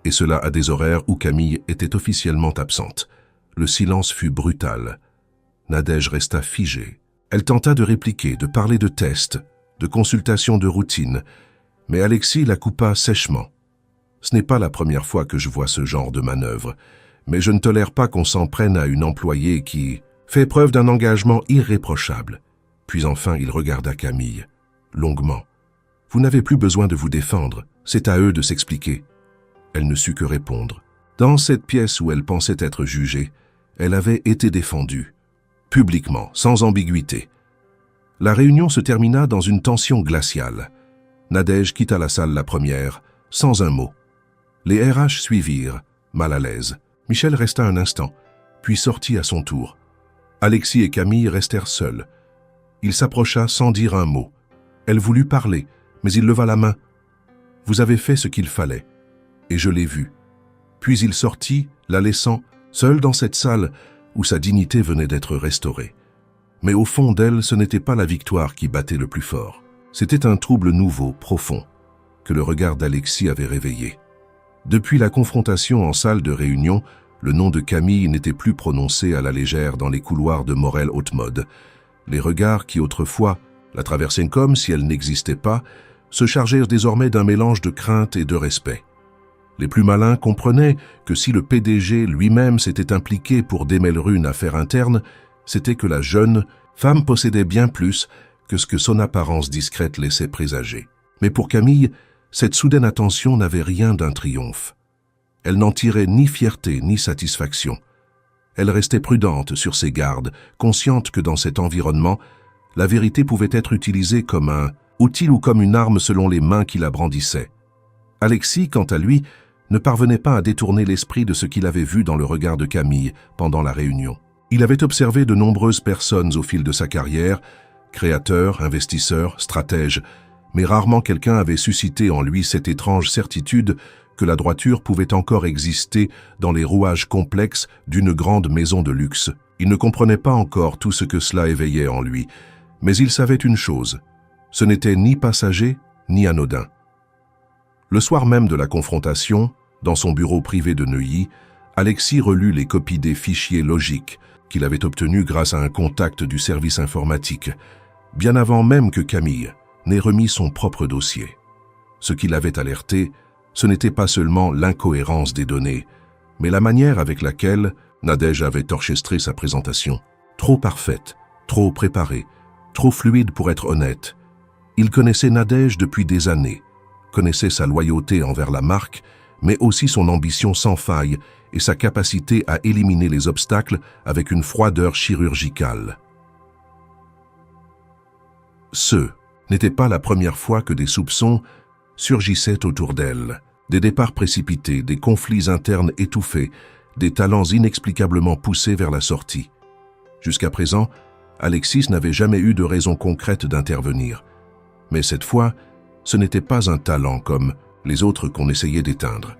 S1: et cela à des horaires où Camille était officiellement absente. Le silence fut brutal. Nadège resta figée. Elle tenta de répliquer, de parler de tests, de consultations de routine, mais Alexis la coupa sèchement. « Ce n'est pas la première fois que je vois ce genre de manœuvre, mais je ne tolère pas qu'on s'en prenne à une employée qui fait preuve d'un engagement irréprochable. » Puis enfin, il regarda Camille, longuement. « Vous n'avez plus besoin de vous défendre, c'est à eux de s'expliquer. » Elle ne sut que répondre. Dans cette pièce où elle pensait être jugée, elle avait été défendue, publiquement, sans ambiguïté. La réunion se termina dans une tension glaciale. Nadège quitta la salle la première, sans un mot. Les RH suivirent, mal à l'aise. Michel resta un instant, puis sortit à son tour. Alexis et Camille restèrent seuls. Il s'approcha sans dire un mot. Elle voulut parler, mais il leva la main. « Vous avez fait ce qu'il fallait, et je l'ai vu. » Puis il sortit, la laissant, seule dans cette salle où sa dignité venait d'être restaurée. Mais au fond d'elle, ce n'était pas la victoire qui battait le plus fort. C'était un trouble nouveau, profond, que le regard d'Alexis avait réveillé. Depuis la confrontation en salle de réunion, le nom de Camille n'était plus prononcé à la légère dans les couloirs de Morel Haute-Mode. Les regards qui autrefois la traversaient comme si elle n'existait pas, se chargèrent désormais d'un mélange de crainte et de respect. Les plus malins comprenaient que si le PDG lui-même s'était impliqué pour démêler une affaire interne, c'était que la jeune femme possédait bien plus que ce que son apparence discrète laissait présager. Mais pour Camille, cette soudaine attention n'avait rien d'un triomphe. Elle n'en tirait ni fierté ni satisfaction. Elle restait prudente sur ses gardes, consciente que dans cet environnement, la vérité pouvait être utilisée comme un outil ou comme une arme selon les mains qui la brandissaient. Alexis, quant à lui, ne parvenait pas à détourner l'esprit de ce qu'il avait vu dans le regard de Camille pendant la réunion. Il avait observé de nombreuses personnes au fil de sa carrière, créateurs, investisseurs, stratèges, mais rarement quelqu'un avait suscité en lui cette étrange certitude que la droiture pouvait encore exister dans les rouages complexes d'une grande maison de luxe. Il ne comprenait pas encore tout ce que cela éveillait en lui, mais il savait une chose, ce n'était ni passager ni anodin. Le soir même de la confrontation, dans son bureau privé de Neuilly, Alexis relut les copies des fichiers logiques qu'il avait obtenus grâce à un contact du service informatique, bien avant même que Camille n'ait remis son propre dossier. Ce qui l'avait alerté, ce n'était pas seulement l'incohérence des données, mais la manière avec laquelle Nadège avait orchestré sa présentation. Trop parfaite, trop préparée, trop fluide pour être honnête. Il connaissait Nadège depuis des années, connaissait sa loyauté envers la marque, mais aussi son ambition sans faille et sa capacité à éliminer les obstacles avec une froideur chirurgicale. Ce n'était pas la première fois que des soupçons surgissaient autour d'elle. Des départs précipités, des conflits internes étouffés, des talents inexplicablement poussés vers la sortie. Jusqu'à présent, Alexis n'avait jamais eu de raison concrète d'intervenir. Mais cette fois, ce n'était pas un talent comme les autres qu'on essayait d'éteindre.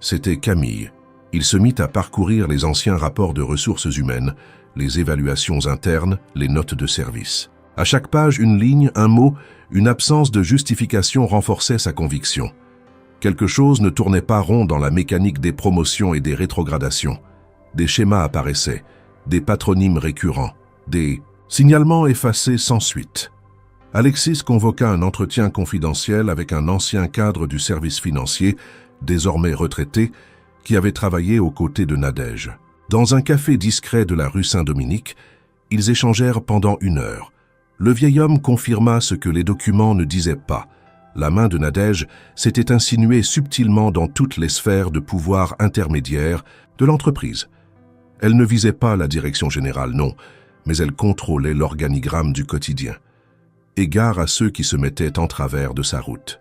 S1: C'était Camille. Il se mit à parcourir les anciens rapports de ressources humaines, les évaluations internes, les notes de service. À chaque page, une ligne, un mot, une absence de justification renforçait sa conviction. Quelque chose ne tournait pas rond dans la mécanique des promotions et des rétrogradations. Des schémas apparaissaient, des patronymes récurrents, des signalements effacés sans suite. Alexis convoqua un entretien confidentiel avec un ancien cadre du service financier, désormais retraité, qui avait travaillé aux côtés de Nadège. Dans un café discret de la rue Saint-Dominique, ils échangèrent pendant 1 heure. Le vieil homme confirma ce que les documents ne disaient pas. La main de Nadège s'était insinuée subtilement dans toutes les sphères de pouvoir intermédiaire de l'entreprise. Elle ne visait pas la direction générale, non, mais elle contrôlait l'organigramme du quotidien. Égard à ceux qui se mettaient en travers de sa route.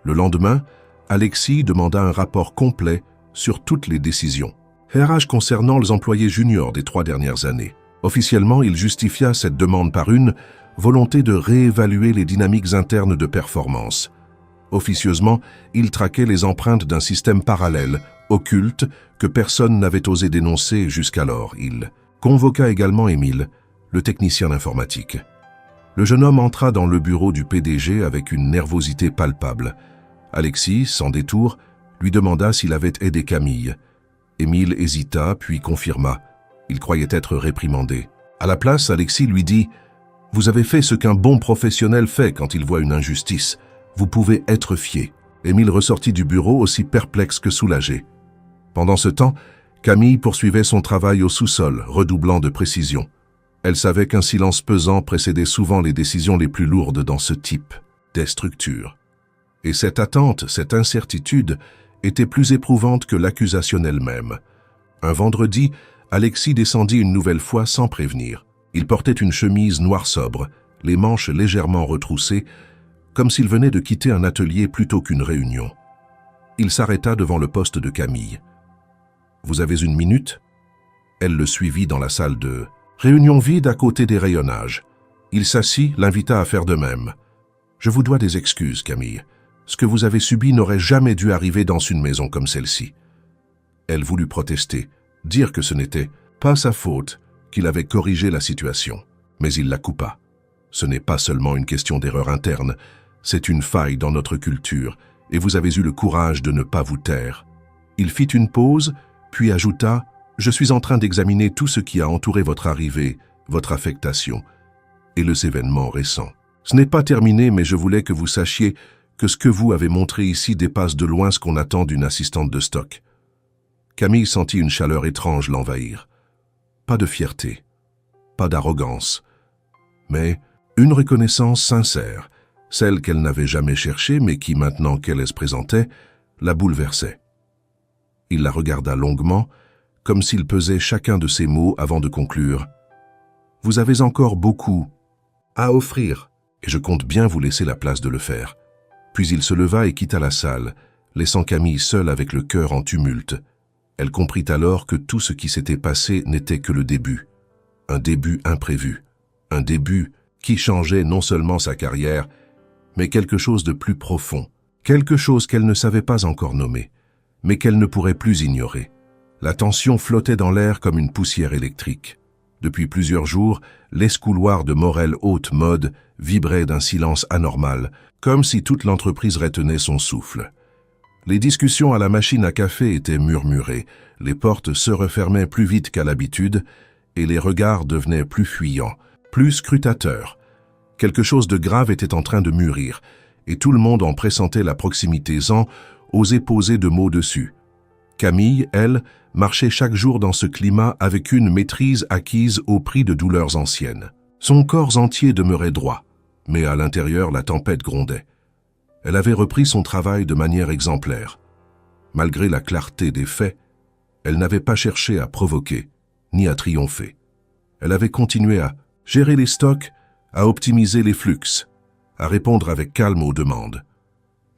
S1: Le lendemain, Alexis demanda un rapport complet sur toutes les décisions. RH concernant les employés juniors des 3 dernières années. Officiellement, il justifia cette demande par une volonté de réévaluer les dynamiques internes de performance. Officieusement, il traquait les empreintes d'un système parallèle, occulte, que personne n'avait osé dénoncer jusqu'alors. Il convoqua également Émile, le technicien informatique. Le jeune homme entra dans le bureau du PDG avec une nervosité palpable. Alexis, sans détour, lui demanda s'il avait aidé Camille. Émile hésita, puis confirma. Il croyait être réprimandé. À la place, Alexis lui dit « Vous avez fait ce qu'un bon professionnel fait quand il voit une injustice. Vous pouvez être fier. » Émile ressortit du bureau aussi perplexe que soulagé. Pendant ce temps, Camille poursuivait son travail au sous-sol, redoublant de précision. Elle savait qu'un silence pesant précédait souvent les décisions les plus lourdes dans ce type des structures. Et cette attente, cette incertitude, était plus éprouvante que l'accusation elle-même. Un vendredi, Alexis descendit une nouvelle fois sans prévenir. Il portait une chemise noire sobre, les manches légèrement retroussées, comme s'il venait de quitter un atelier plutôt qu'une réunion. Il s'arrêta devant le poste de Camille. « Vous avez 1 minute ?» Elle le suivit dans la salle de réunion vide à côté des rayonnages. Il s'assit, l'invita à faire de même. « Je vous dois des excuses, Camille. Ce que vous avez subi n'aurait jamais dû arriver dans une maison comme celle-ci. » Elle voulut protester, dire que ce n'était pas sa faute, qu'il avait corrigé la situation. Mais il la coupa. Ce n'est pas seulement une question d'erreur interne, c'est une faille dans notre culture, et vous avez eu le courage de ne pas vous taire. Il fit une pause, puis ajouta « Je suis en train d'examiner tout ce qui a entouré votre arrivée, votre affectation, et les événements récents. Ce n'est pas terminé, mais je voulais que vous sachiez que ce que vous avez montré ici dépasse de loin ce qu'on attend d'une assistante de stock. » Camille sentit une chaleur étrange l'envahir. Pas de fierté, pas d'arrogance, mais une reconnaissance sincère, celle qu'elle n'avait jamais cherchée mais qui, maintenant qu'elle se présentait, la bouleversait. Il la regarda longuement, comme s'il pesait chacun de ses mots avant de conclure. « Vous avez encore beaucoup à offrir, et je compte bien vous laisser la place de le faire. » Puis il se leva et quitta la salle, laissant Camille seule avec le cœur en tumulte. Elle comprit alors que tout ce qui s'était passé n'était que le début. Un début imprévu. Un début qui changeait non seulement sa carrière, mais quelque chose de plus profond. Quelque chose qu'elle ne savait pas encore nommer, mais qu'elle ne pourrait plus ignorer. La tension flottait dans l'air comme une poussière électrique. Depuis plusieurs jours, l'escouloir de Morel Haute Mode vibrait d'un silence anormal, comme si toute l'entreprise retenait son souffle. Les discussions à la machine à café étaient murmurées, les portes se refermaient plus vite qu'à l'habitude, et les regards devenaient plus fuyants, plus scrutateurs. Quelque chose de grave était en train de mûrir, et tout le monde en pressentait la proximité sans oser poser de mots dessus. Camille, elle, marchait chaque jour dans ce climat avec une maîtrise acquise au prix de douleurs anciennes. Son corps entier demeurait droit, mais à l'intérieur la tempête grondait. Elle avait repris son travail de manière exemplaire. Malgré la clarté des faits, elle n'avait pas cherché à provoquer, ni à triompher. Elle avait continué à gérer les stocks, à optimiser les flux, à répondre avec calme aux demandes.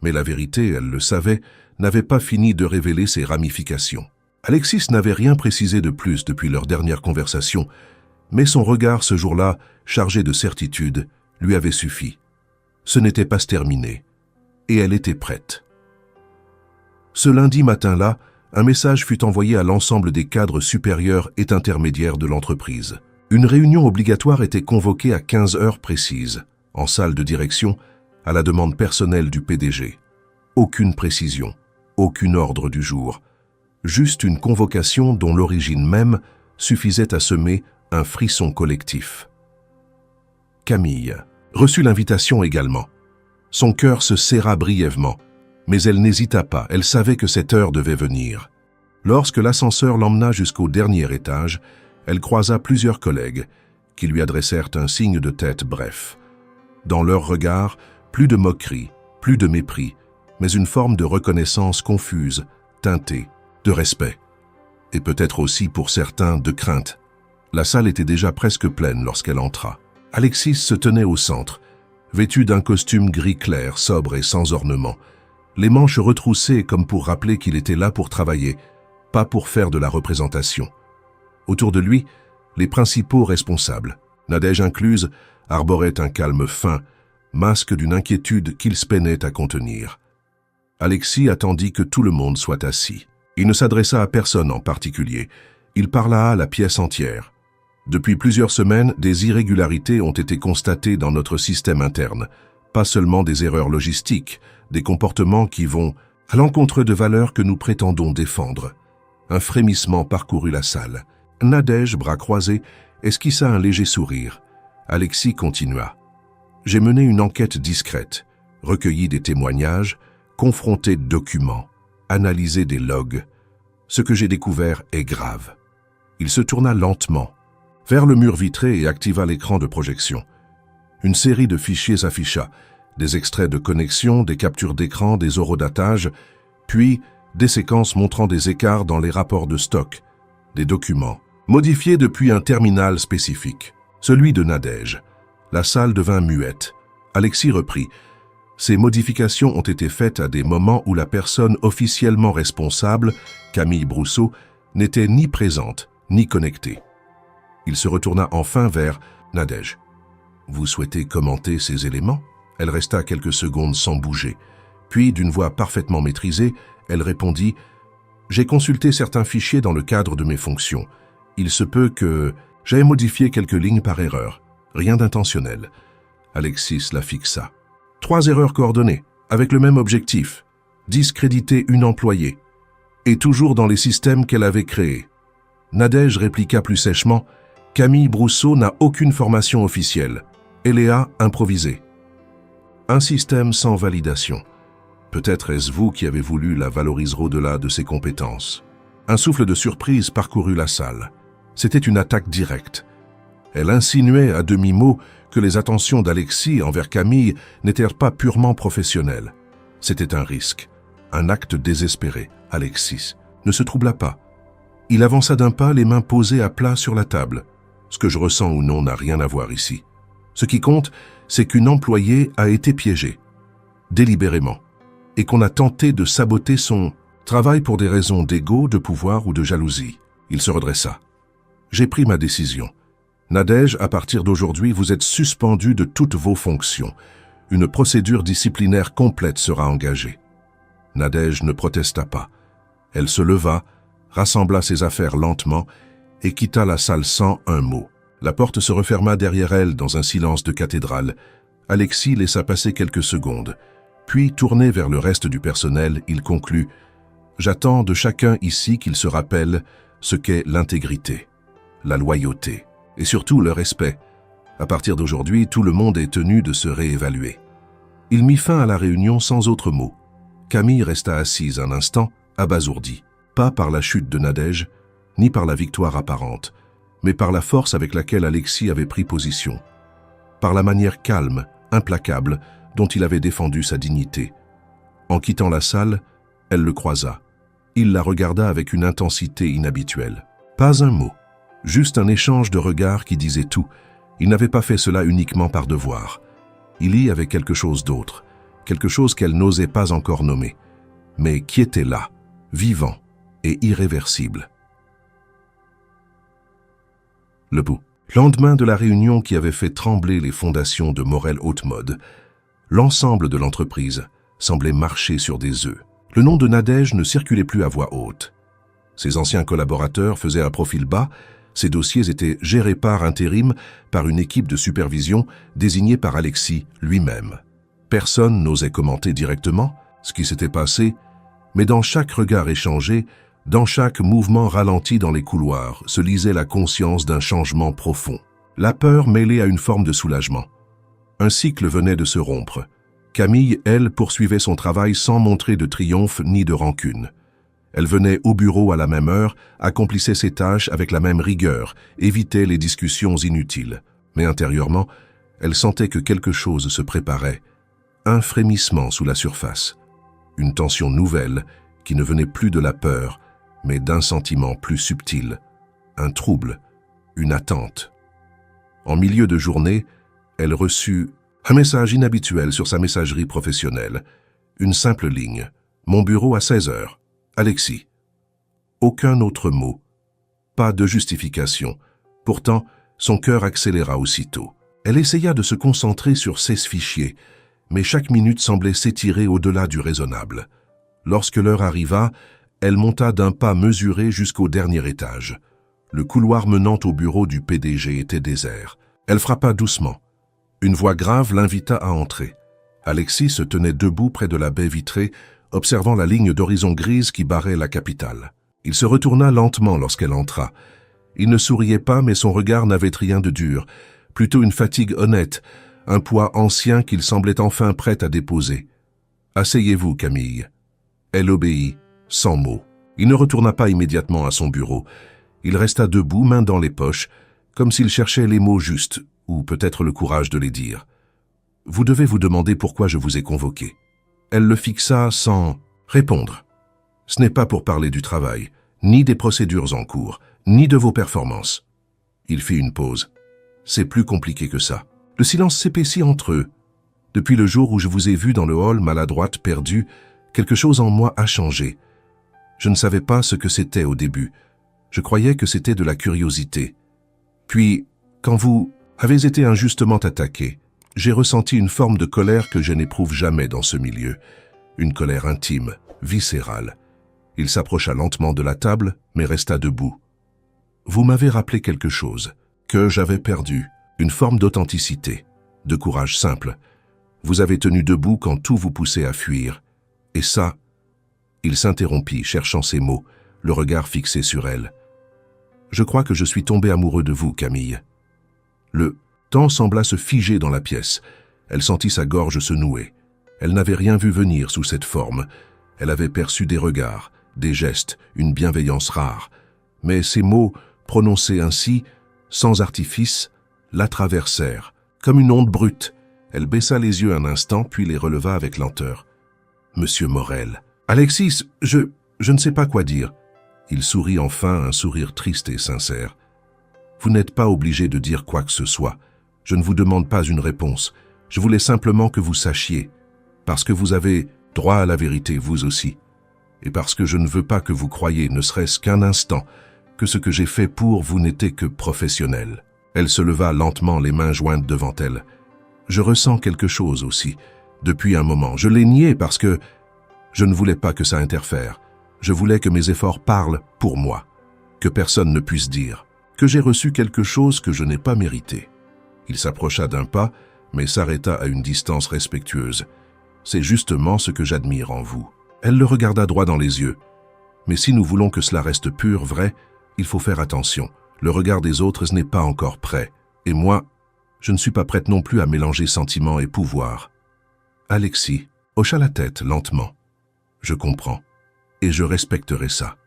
S1: Mais la vérité, elle le savait, n'avait pas fini de révéler ses ramifications. Alexis n'avait rien précisé de plus depuis leur dernière conversation, Mais son regard ce jour-là, chargé de certitude, lui avait suffi. Ce n'était pas terminé. Et elle était prête. Ce lundi matin-là, un message fut envoyé à l'ensemble des cadres supérieurs et intermédiaires de l'entreprise. Une réunion obligatoire était convoquée à 15 heures précises, en salle de direction, à la demande personnelle du PDG. Aucune précision, aucun ordre du jour, juste une convocation dont l'origine même suffisait à semer un frisson collectif. Camille reçut l'invitation également. Son cœur se serra brièvement, mais elle n'hésita pas, elle savait que cette heure devait venir. Lorsque l'ascenseur l'emmena jusqu'au dernier étage, elle croisa plusieurs collègues qui lui adressèrent un signe de tête bref. Dans leur regard, plus de moquerie, plus de mépris, mais une forme de reconnaissance confuse, teintée, de respect. Et peut-être aussi, pour certains, de crainte. La salle était déjà presque pleine lorsqu'elle entra. Alexis se tenait au centre, vêtu d'un costume gris clair, sobre et sans ornement, les manches retroussées comme pour rappeler qu'il était là pour travailler, pas pour faire de la représentation. Autour de lui, les principaux responsables, Nadège incluse, arboraient un calme fin, masque d'une inquiétude qu'il se peinait à contenir. Alexis attendit que tout le monde soit assis. Il ne s'adressa à personne en particulier. Il parla à la pièce entière. Depuis plusieurs semaines, des irrégularités ont été constatées dans notre système interne. Pas seulement des erreurs logistiques, des comportements qui vont à l'encontre de valeurs que nous prétendons défendre. Un frémissement parcourut la salle. Nadège, bras croisés, esquissa un léger sourire. Alexis continua. « J'ai mené une enquête discrète, recueilli des témoignages, confronté de documents, analysé des logs. Ce que j'ai découvert est grave. » Il se tourna lentement vers le mur vitré et activa l'écran de projection. Une série de fichiers s'afficha, des extraits de connexion, des captures d'écran, des horodatages, puis des séquences montrant des écarts dans les rapports de stock, des documents, modifiés depuis un terminal spécifique, celui de Nadège. La salle devint muette. Alexis reprit. Ces modifications ont été faites à des moments où la personne officiellement responsable, Camille Brousseau, n'était ni présente, ni connectée. Il se retourna enfin vers Nadège. « Vous souhaitez commenter ces éléments ?» Elle resta quelques secondes sans bouger. Puis, d'une voix parfaitement maîtrisée, elle répondit « J'ai consulté certains fichiers dans le cadre de mes fonctions. Il se peut que j'aie modifié quelques lignes par erreur. Rien d'intentionnel. » Alexis la fixa. 3 erreurs coordonnées, avec le même objectif. Discréditer une employée. Et toujours dans les systèmes qu'elle avait créés. Nadège répliqua plus sèchement « Camille Brousseau n'a aucune formation officielle. Elle est improvisée. » Un système sans validation. Peut-être est-ce vous qui avez voulu la valoriser au-delà de ses compétences. Un souffle de surprise parcourut la salle. C'était une attaque directe. Elle insinuait à demi-mot que les attentions d'Alexis envers Camille n'étaient pas purement professionnelles. C'était un risque, un acte désespéré. Alexis ne se troubla pas. Il avança d'un pas, les mains posées à plat sur la table. Ce que je ressens ou non n'a rien à voir ici. Ce qui compte, c'est qu'une employée a été piégée, délibérément, et qu'on a tenté de saboter son travail pour des raisons d'ego, de pouvoir ou de jalousie. Il se redressa. J'ai pris ma décision. Nadège, à partir d'aujourd'hui, vous êtes suspendu de toutes vos fonctions. Une procédure disciplinaire complète sera engagée. Nadège ne protesta pas. Elle se leva, rassembla ses affaires lentement et quitta la salle sans un mot. La porte se referma derrière elle dans un silence de cathédrale. Alexis laissa passer quelques secondes. Puis, tourné vers le reste du personnel, il conclut « J'attends de chacun ici qu'il se rappelle ce qu'est l'intégrité, la loyauté et surtout le respect. À partir d'aujourd'hui, tout le monde est tenu de se réévaluer. » Il mit fin à la réunion sans autre mot. Camille resta assise un instant, abasourdie, pas par la chute de Nadège, ni par la victoire apparente, mais par la force avec laquelle Alexis avait pris position, par la manière calme, implacable, dont il avait défendu sa dignité. En quittant la salle, elle le croisa. Il la regarda avec une intensité inhabituelle. Pas un mot, juste un échange de regards qui disait tout. Il n'avait pas fait cela uniquement par devoir. Il y avait quelque chose d'autre, quelque chose qu'elle n'osait pas encore nommer, mais qui était là, vivant et irréversible. Le bout. Lendemain de la réunion qui avait fait trembler les fondations de Morel Haute-Mode, l'ensemble de l'entreprise semblait marcher sur des œufs. Le nom de Nadège ne circulait plus à voix haute. Ses anciens collaborateurs faisaient un profil bas, ses dossiers étaient gérés par intérim par une équipe de supervision désignée par Alexis lui-même. Personne n'osait commenter directement ce qui s'était passé, mais dans chaque regard échangé, dans chaque mouvement ralenti dans les couloirs, se lisait la conscience d'un changement profond. La peur mêlée à une forme de soulagement. Un cycle venait de se rompre. Camille, elle, poursuivait son travail sans montrer de triomphe ni de rancune. Elle venait au bureau à la même heure, accomplissait ses tâches avec la même rigueur, évitait les discussions inutiles. Mais intérieurement, elle sentait que quelque chose se préparait. Un frémissement sous la surface. Une tension nouvelle qui ne venait plus de la peur, mais d'un sentiment plus subtil. Un trouble, une attente. En milieu de journée, elle reçut un message inhabituel sur sa messagerie professionnelle. Une simple ligne. Mon bureau à 16 heures. Alexis. Aucun autre mot. Pas de justification. Pourtant, son cœur accéléra aussitôt. Elle essaya de se concentrer sur 16 fichiers, mais chaque minute semblait s'étirer au-delà du raisonnable. Lorsque l'heure arriva, elle monta d'un pas mesuré jusqu'au dernier étage. Le couloir menant au bureau du PDG était désert. Elle frappa doucement. Une voix grave l'invita à entrer. Alexis se tenait debout près de la baie vitrée, observant la ligne d'horizon grise qui barrait la capitale. Il se retourna lentement lorsqu'elle entra. Il ne souriait pas, mais son regard n'avait rien de dur, plutôt une fatigue honnête, un poids ancien qu'il semblait enfin prêt à déposer. « Asseyez-vous, Camille. » Elle obéit, sans mots. Il ne retourna pas immédiatement à son bureau. Il resta debout, main dans les poches, comme s'il cherchait les mots justes, ou peut-être le courage de les dire. « Vous devez vous demander pourquoi je vous ai convoqué. » Elle le fixa sans répondre. « Ce n'est pas pour parler du travail, ni des procédures en cours, ni de vos performances. » Il fit une pause. « C'est plus compliqué que ça. » Le silence s'épaissit entre eux. Depuis le jour où je vous ai vu dans le hall, maladroite, perdue, quelque chose en moi a changé. Je ne savais pas ce que c'était au début. Je croyais que c'était de la curiosité. Puis, quand vous avez été injustement attaqué, j'ai ressenti une forme de colère que je n'éprouve jamais dans ce milieu. Une colère intime, viscérale. Il s'approcha lentement de la table, mais resta debout. Vous m'avez rappelé quelque chose, que j'avais perdu. Une forme d'authenticité, de courage simple. Vous avez tenu debout quand tout vous poussait à fuir. Et ça, il s'interrompit, cherchant ses mots, le regard fixé sur elle. Je crois que je suis tombé amoureux de vous, Camille. Le temps sembla se figer dans la pièce. Elle sentit sa gorge se nouer. Elle n'avait rien vu venir sous cette forme. Elle avait perçu des regards, des gestes, une bienveillance rare. Mais ces mots, prononcés ainsi, sans artifice, la traversèrent, comme une onde brute. Elle baissa les yeux un instant, puis les releva avec lenteur. « Monsieur Morel. »« Alexis, je ne sais pas quoi dire. » Il sourit enfin, un sourire triste et sincère. « Vous n'êtes pas obligé de dire quoi que ce soit. Je ne vous demande pas une réponse. Je voulais simplement que vous sachiez. Parce que vous avez droit à la vérité, vous aussi. Et parce que je ne veux pas que vous croyiez, ne serait-ce qu'un instant, que ce que j'ai fait pour vous n'était que professionnel. » Elle se leva lentement, les mains jointes devant elle. « Je ressens quelque chose aussi, depuis un moment. Je l'ai nié parce que je ne voulais pas que ça interfère. Je voulais que mes efforts parlent pour moi, que personne ne puisse dire, que j'ai reçu quelque chose que je n'ai pas mérité. » Il s'approcha d'un pas, mais s'arrêta à une distance respectueuse. « C'est justement ce que j'admire en vous. » Elle le regarda droit dans les yeux. « Mais si nous voulons que cela reste pur, vrai, il faut faire attention. Le regard des autres n'est pas encore prêt. Et moi, je ne suis pas prête non plus à mélanger sentiment et pouvoir. » Alexis hocha la tête lentement. « Je comprends. Et je respecterai ça. »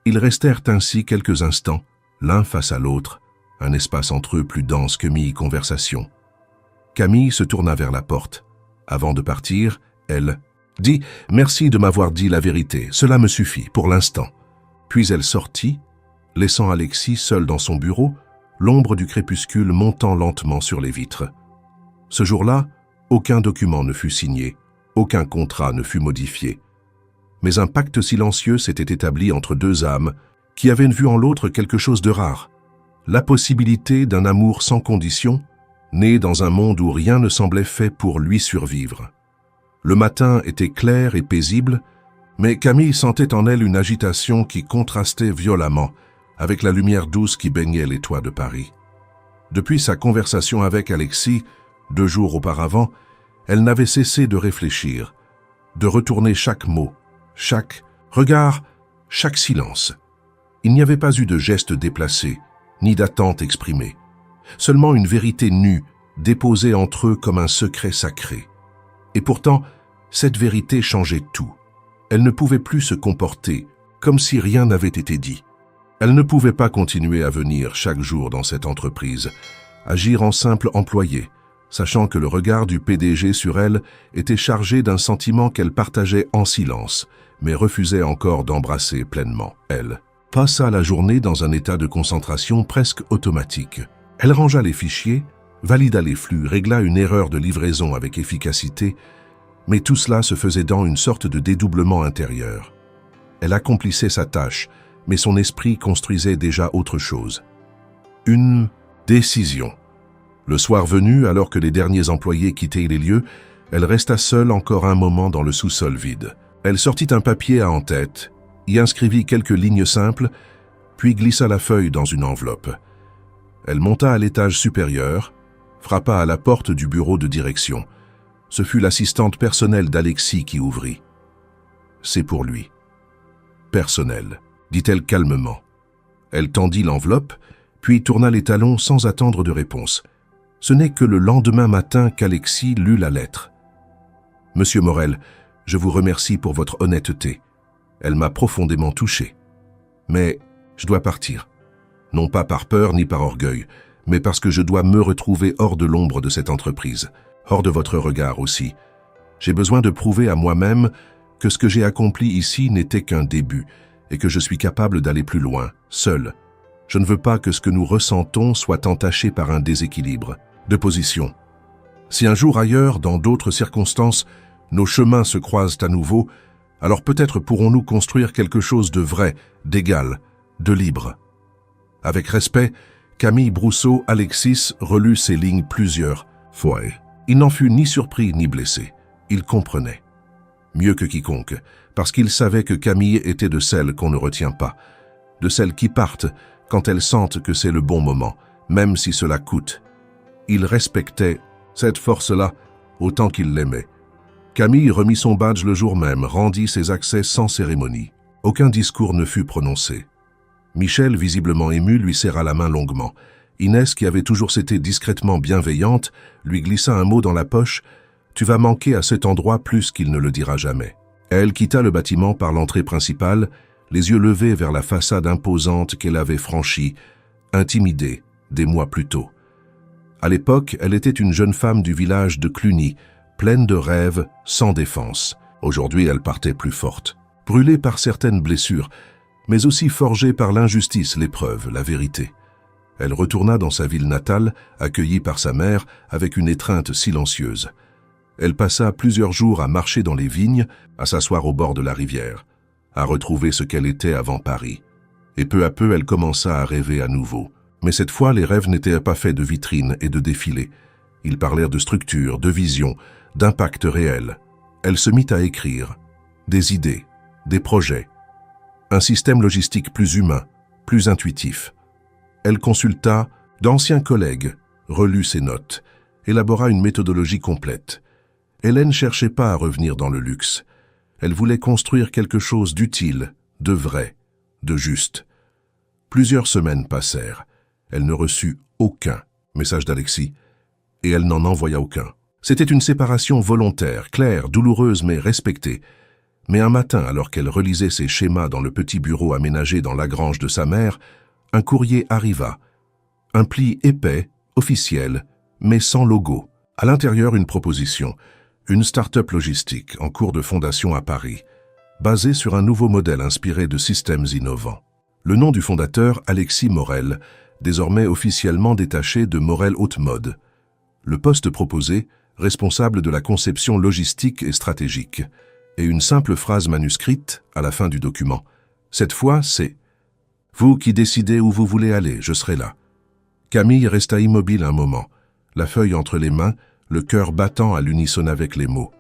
S1: Ils restèrent ainsi quelques instants, l'un face à l'autre, un espace entre eux plus dense que mi-conversation. Camille se tourna vers la porte. Avant de partir, elle dit « Merci de m'avoir dit la vérité, cela me suffit pour l'instant. » Puis elle sortit, laissant Alexis seul dans son bureau, l'ombre du crépuscule montant lentement sur les vitres. Ce jour-là, aucun document ne fut signé, aucun contrat ne fut modifié. Mais un pacte silencieux s'était établi entre deux âmes qui avaient vu en l'autre quelque chose de rare, la possibilité d'un amour sans condition, né dans un monde où rien ne semblait fait pour lui survivre. Le matin était clair et paisible, mais Camille sentait en elle une agitation qui contrastait violemment avec la lumière douce qui baignait les toits de Paris. Depuis sa conversation avec Alexis, 2 jours auparavant, elle n'avait cessé de réfléchir, de retourner chaque mot, chaque regard, chaque silence. Il n'y avait pas eu de geste déplacé, ni d'attente exprimée. Seulement une vérité nue, déposée entre eux comme un secret sacré. Et pourtant, cette vérité changeait tout. Elle ne pouvait plus se comporter, comme si rien n'avait été dit. Elle ne pouvait pas continuer à venir chaque jour dans cette entreprise, agir en simple employée, sachant que le regard du PDG sur elle était chargé d'un sentiment qu'elle partageait en silence, mais refusait encore d'embrasser pleinement. Elle passa la journée dans un état de concentration presque automatique. Elle rangea les fichiers, valida les flux, régla une erreur de livraison avec efficacité, mais tout cela se faisait dans une sorte de dédoublement intérieur. Elle accomplissait sa tâche, mais son esprit construisait déjà autre chose. Une décision. Le soir venu, alors que les derniers employés quittaient les lieux, elle resta seule encore un moment dans le sous-sol vide. Elle sortit un papier à en-tête, y inscrivit quelques lignes simples, puis glissa la feuille dans une enveloppe. Elle monta à l'étage supérieur, frappa à la porte du bureau de direction. Ce fut l'assistante personnelle d'Alexis qui ouvrit. « C'est pour lui. »« Personnel », dit-elle calmement. Elle tendit l'enveloppe, puis tourna les talons sans attendre de réponse. Ce n'est que le lendemain matin qu'Alexis lut la lettre. « Monsieur Morel, je vous remercie pour votre honnêteté. Elle m'a profondément touché. Mais je dois partir. Non pas par peur ni par orgueil, mais parce que je dois me retrouver hors de l'ombre de cette entreprise, hors de votre regard aussi. J'ai besoin de prouver à moi-même que ce que j'ai accompli ici n'était qu'un début et que je suis capable d'aller plus loin, seul. Je ne veux pas que ce que nous ressentons soit entaché par un déséquilibre de position. Si un jour ailleurs, dans d'autres circonstances, nos chemins se croisent à nouveau, alors peut-être pourrons-nous construire quelque chose de vrai, d'égal, de libre. Avec respect, Camille Brousseau, Alexis relut ces lignes plusieurs fois. Il n'en fut ni surpris ni blessé. Il comprenait. Mieux que quiconque, parce qu'il savait que Camille était de celles qu'on ne retient pas, de celles qui partent quand elles sentent que c'est le bon moment, même si cela coûte. Il respectait cette force-là autant qu'il l'aimait. Camille remit son badge le jour même, rendit ses accès sans cérémonie. Aucun discours ne fut prononcé. Michel, visiblement ému, lui serra la main longuement. Inès, qui avait toujours été discrètement bienveillante, lui glissa un mot dans la poche. « Tu vas manquer à cet endroit plus qu'il ne le dira jamais. » Elle quitta le bâtiment par l'entrée principale, les yeux levés vers la façade imposante qu'elle avait franchie, intimidée des mois plus tôt. À l'époque, elle était une jeune femme du village de Cluny, pleine de rêves, sans défense. Aujourd'hui, elle partait plus forte, brûlée par certaines blessures, mais aussi forgée par l'injustice, l'épreuve, la vérité. Elle retourna dans sa ville natale, accueillie par sa mère, avec une étreinte silencieuse. Elle passa plusieurs jours à marcher dans les vignes, à s'asseoir au bord de la rivière, à retrouver ce qu'elle était avant Paris. Et peu à peu, elle commença à rêver à nouveau. Mais cette fois, les rêves n'étaient pas faits de vitrines et de défilés. Ils parlèrent de structure, de vision, d'impact réel. Elle se mit à écrire des idées, des projets, un système logistique plus humain, plus intuitif. Elle consulta d'anciens collègues, relut ses notes, élabora une méthodologie complète. Hélène ne cherchait pas à revenir dans le luxe. Elle voulait construire quelque chose d'utile, de vrai, de juste. Plusieurs semaines passèrent. Elle ne reçut aucun message d'Alexis, et elle n'en envoya aucun. C'était une séparation volontaire, claire, douloureuse mais respectée. Mais un matin, alors qu'elle relisait ses schémas dans le petit bureau aménagé dans la grange de sa mère, un courrier arriva. Un pli épais, officiel, mais sans logo. À l'intérieur, une proposition, une start-up logistique en cours de fondation à Paris, basée sur un nouveau modèle inspiré de systèmes innovants. Le nom du fondateur, Alexis Morel, désormais officiellement détaché de Morel Haute Mode. Le poste proposé, responsable de la conception logistique et stratégique, et une simple phrase manuscrite à la fin du document. Cette fois, c'est « Vous qui décidez où vous voulez aller, je serai là. Camille resta immobile un moment, la feuille entre les mains, le cœur battant à l'unisson avec les mots.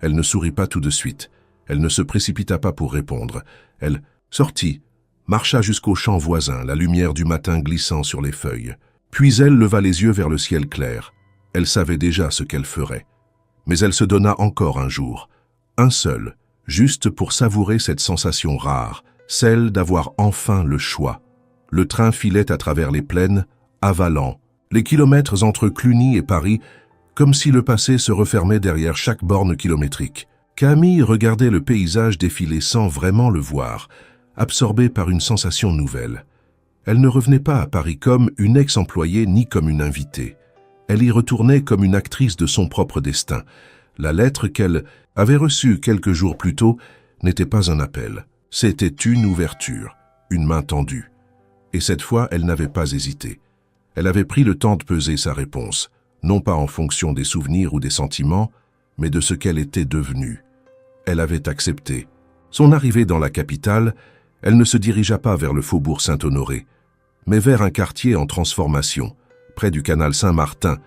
S1: Elle ne sourit pas tout de suite. Elle ne se précipita pas pour répondre. Elle sortit, marcha jusqu'au champ voisin, la lumière du matin glissant sur les feuilles. Puis elle leva les yeux vers le ciel clair. Elle savait déjà ce qu'elle ferait. Mais elle se donna encore un jour, un seul, juste pour savourer cette sensation rare, celle d'avoir enfin le choix. Le train filait à travers les plaines, avalant, les kilomètres entre Cluny et Paris, comme si le passé se refermait derrière chaque borne kilométrique. Camille regardait le paysage défiler sans vraiment le voir, absorbée par une sensation nouvelle. Elle ne revenait pas à Paris comme une ex-employée ni comme une invitée. Elle y retournait comme une actrice de son propre destin. La lettre qu'elle avait reçue quelques jours plus tôt n'était pas un appel. C'était une ouverture, une main tendue. Et cette fois, elle n'avait pas hésité. Elle avait pris le temps de peser sa réponse, non pas en fonction des souvenirs ou des sentiments, mais de ce qu'elle était devenue. Elle avait accepté. Son arrivée dans la capitale, elle ne se dirigea pas vers le faubourg Saint-Honoré, mais vers un quartier en transformation, près du canal Saint-Martin,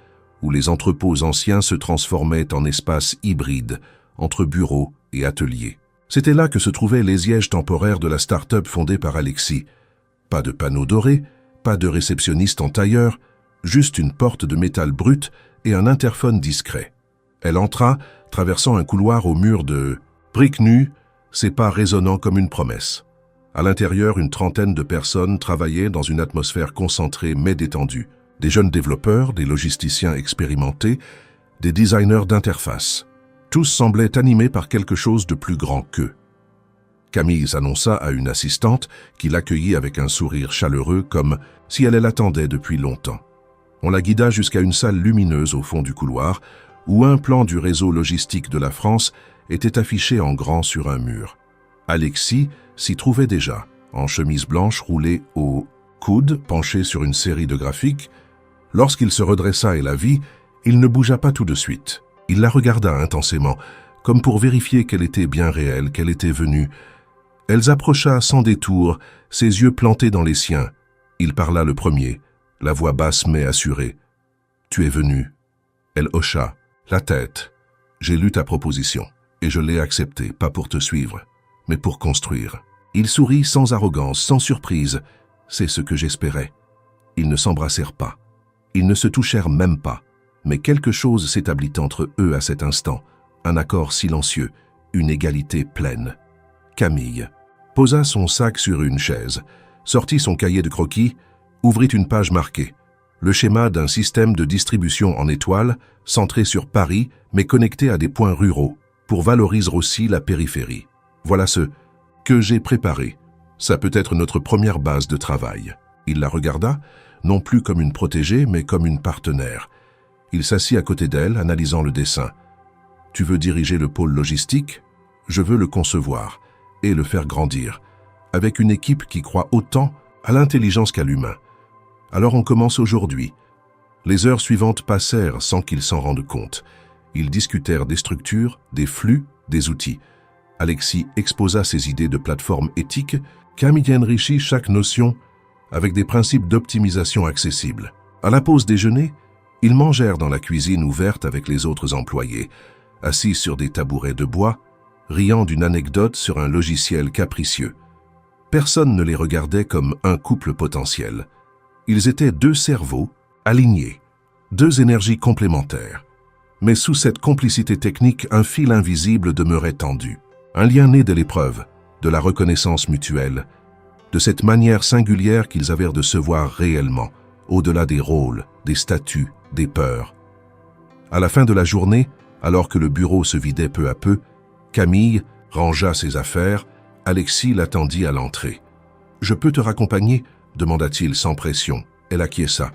S1: où les entrepôts anciens se transformaient en espaces hybrides, entre bureaux et ateliers. C'était là que se trouvait les sièges temporaires de la start-up fondée par Alexis. Pas de panneaux dorés, pas de réceptionniste en tailleur, juste une porte de métal brut et un interphone discret. Elle entra, traversant un couloir au mur de briques nues, ses pas résonnant comme une promesse. À l'intérieur, une trentaine de personnes travaillaient dans une atmosphère concentrée mais détendue. Des jeunes développeurs, des logisticiens expérimentés, des designers d'interface. Tous semblaient animés par quelque chose de plus grand qu'eux. Camille s'annonça à une assistante qui l'accueillit avec un sourire chaleureux comme si elle l'attendait depuis longtemps. On la guida jusqu'à une salle lumineuse au fond du couloir où un plan du réseau logistique de la France était affiché en grand sur un mur. Alexis s'y trouvait déjà, en chemise blanche roulée au coude, penché sur une série de graphiques. Lorsqu'il se redressa et la vit, il ne bougea pas tout de suite. Il la regarda intensément, comme pour vérifier qu'elle était bien réelle, qu'elle était venue. Elle approcha sans détour, ses yeux plantés dans les siens. Il parla le premier, la voix basse mais assurée. « Tu es venu. » Elle hocha la tête. « J'ai lu ta proposition, et je l'ai acceptée, pas pour te suivre, mais pour construire. » Il sourit sans arrogance, sans surprise. « C'est ce que j'espérais. » Ils ne s'embrassèrent pas. Ils ne se touchèrent même pas. Mais quelque chose s'établit entre eux à cet instant, un accord silencieux, une égalité pleine. Camille posa son sac sur une chaise, sortit son cahier de croquis, ouvrit une page marquée. Le schéma d'un système de distribution en étoiles, centré sur Paris, mais connecté à des points ruraux, pour valoriser aussi la périphérie. Voilà ce que j'ai préparé. Ça peut être notre première base de travail. Il la regarda, non plus comme une protégée, mais comme une partenaire. Il s'assit à côté d'elle, analysant le dessin. « Tu veux diriger le pôle logistique ? Je veux le concevoir et le faire grandir, avec une équipe qui croit autant à l'intelligence qu'à l'humain. Alors on commence aujourd'hui. » Les heures suivantes passèrent sans qu'ils s'en rendent compte. Ils discutèrent des structures, des flux, des outils. Alexis exposa ses idées de plateforme éthique, Camille enrichit chaque notion avec des principes d'optimisation accessibles. À la pause déjeuner, ils mangèrent dans la cuisine ouverte avec les autres employés, assis sur des tabourets de bois, riant d'une anecdote sur un logiciel capricieux. Personne ne les regardait comme un couple potentiel. Ils étaient deux cerveaux, alignés, deux énergies complémentaires. Mais sous cette complicité technique, un fil invisible demeurait tendu. Un lien né de l'épreuve, de la reconnaissance mutuelle, de cette manière singulière qu'ils avaient de se voir réellement, au-delà des rôles, des statuts, des peurs. À la fin de la journée, alors que le bureau se vidait peu à peu, Camille rangea ses affaires, Alexis l'attendit à l'entrée. « Je peux te raccompagner ?» demanda-t-il sans pression. Elle acquiesça.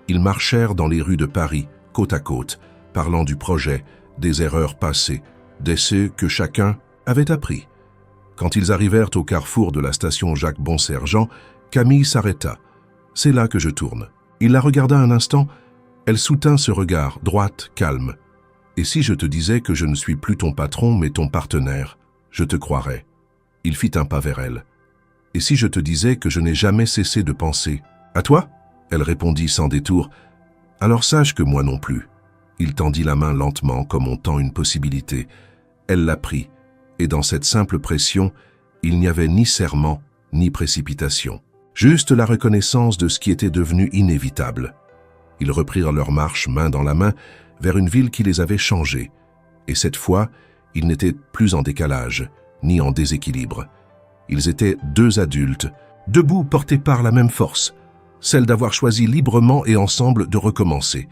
S1: Ils marchèrent dans les rues de Paris, côte à côte, parlant du projet, des erreurs passées, d'essais que chacun avait appris. Quand ils arrivèrent au carrefour de la station Jacques-Bonsergent, Camille s'arrêta. « C'est là que je tourne. » Il la regarda un instant. Elle soutint ce regard, droite, calme. « Et si je te disais que je ne suis plus ton patron, mais ton partenaire, je te croirais. » Il fit un pas vers elle. « Et si je te disais que je n'ai jamais cessé de penser à toi ?» Elle répondit sans détour, « Alors sache que moi non plus. » Il tendit la main lentement, comme on tend une possibilité. Elle la prit, et dans cette simple pression, il n'y avait ni serment, ni précipitation. Juste la reconnaissance de ce qui était devenu inévitable. Ils reprirent leur marche, main dans la main, vers une ville qui les avait changés. Et cette fois, ils n'étaient plus en décalage, ni en déséquilibre. Ils étaient deux adultes, debout portés par la même force, celle d'avoir choisi librement et ensemble de recommencer.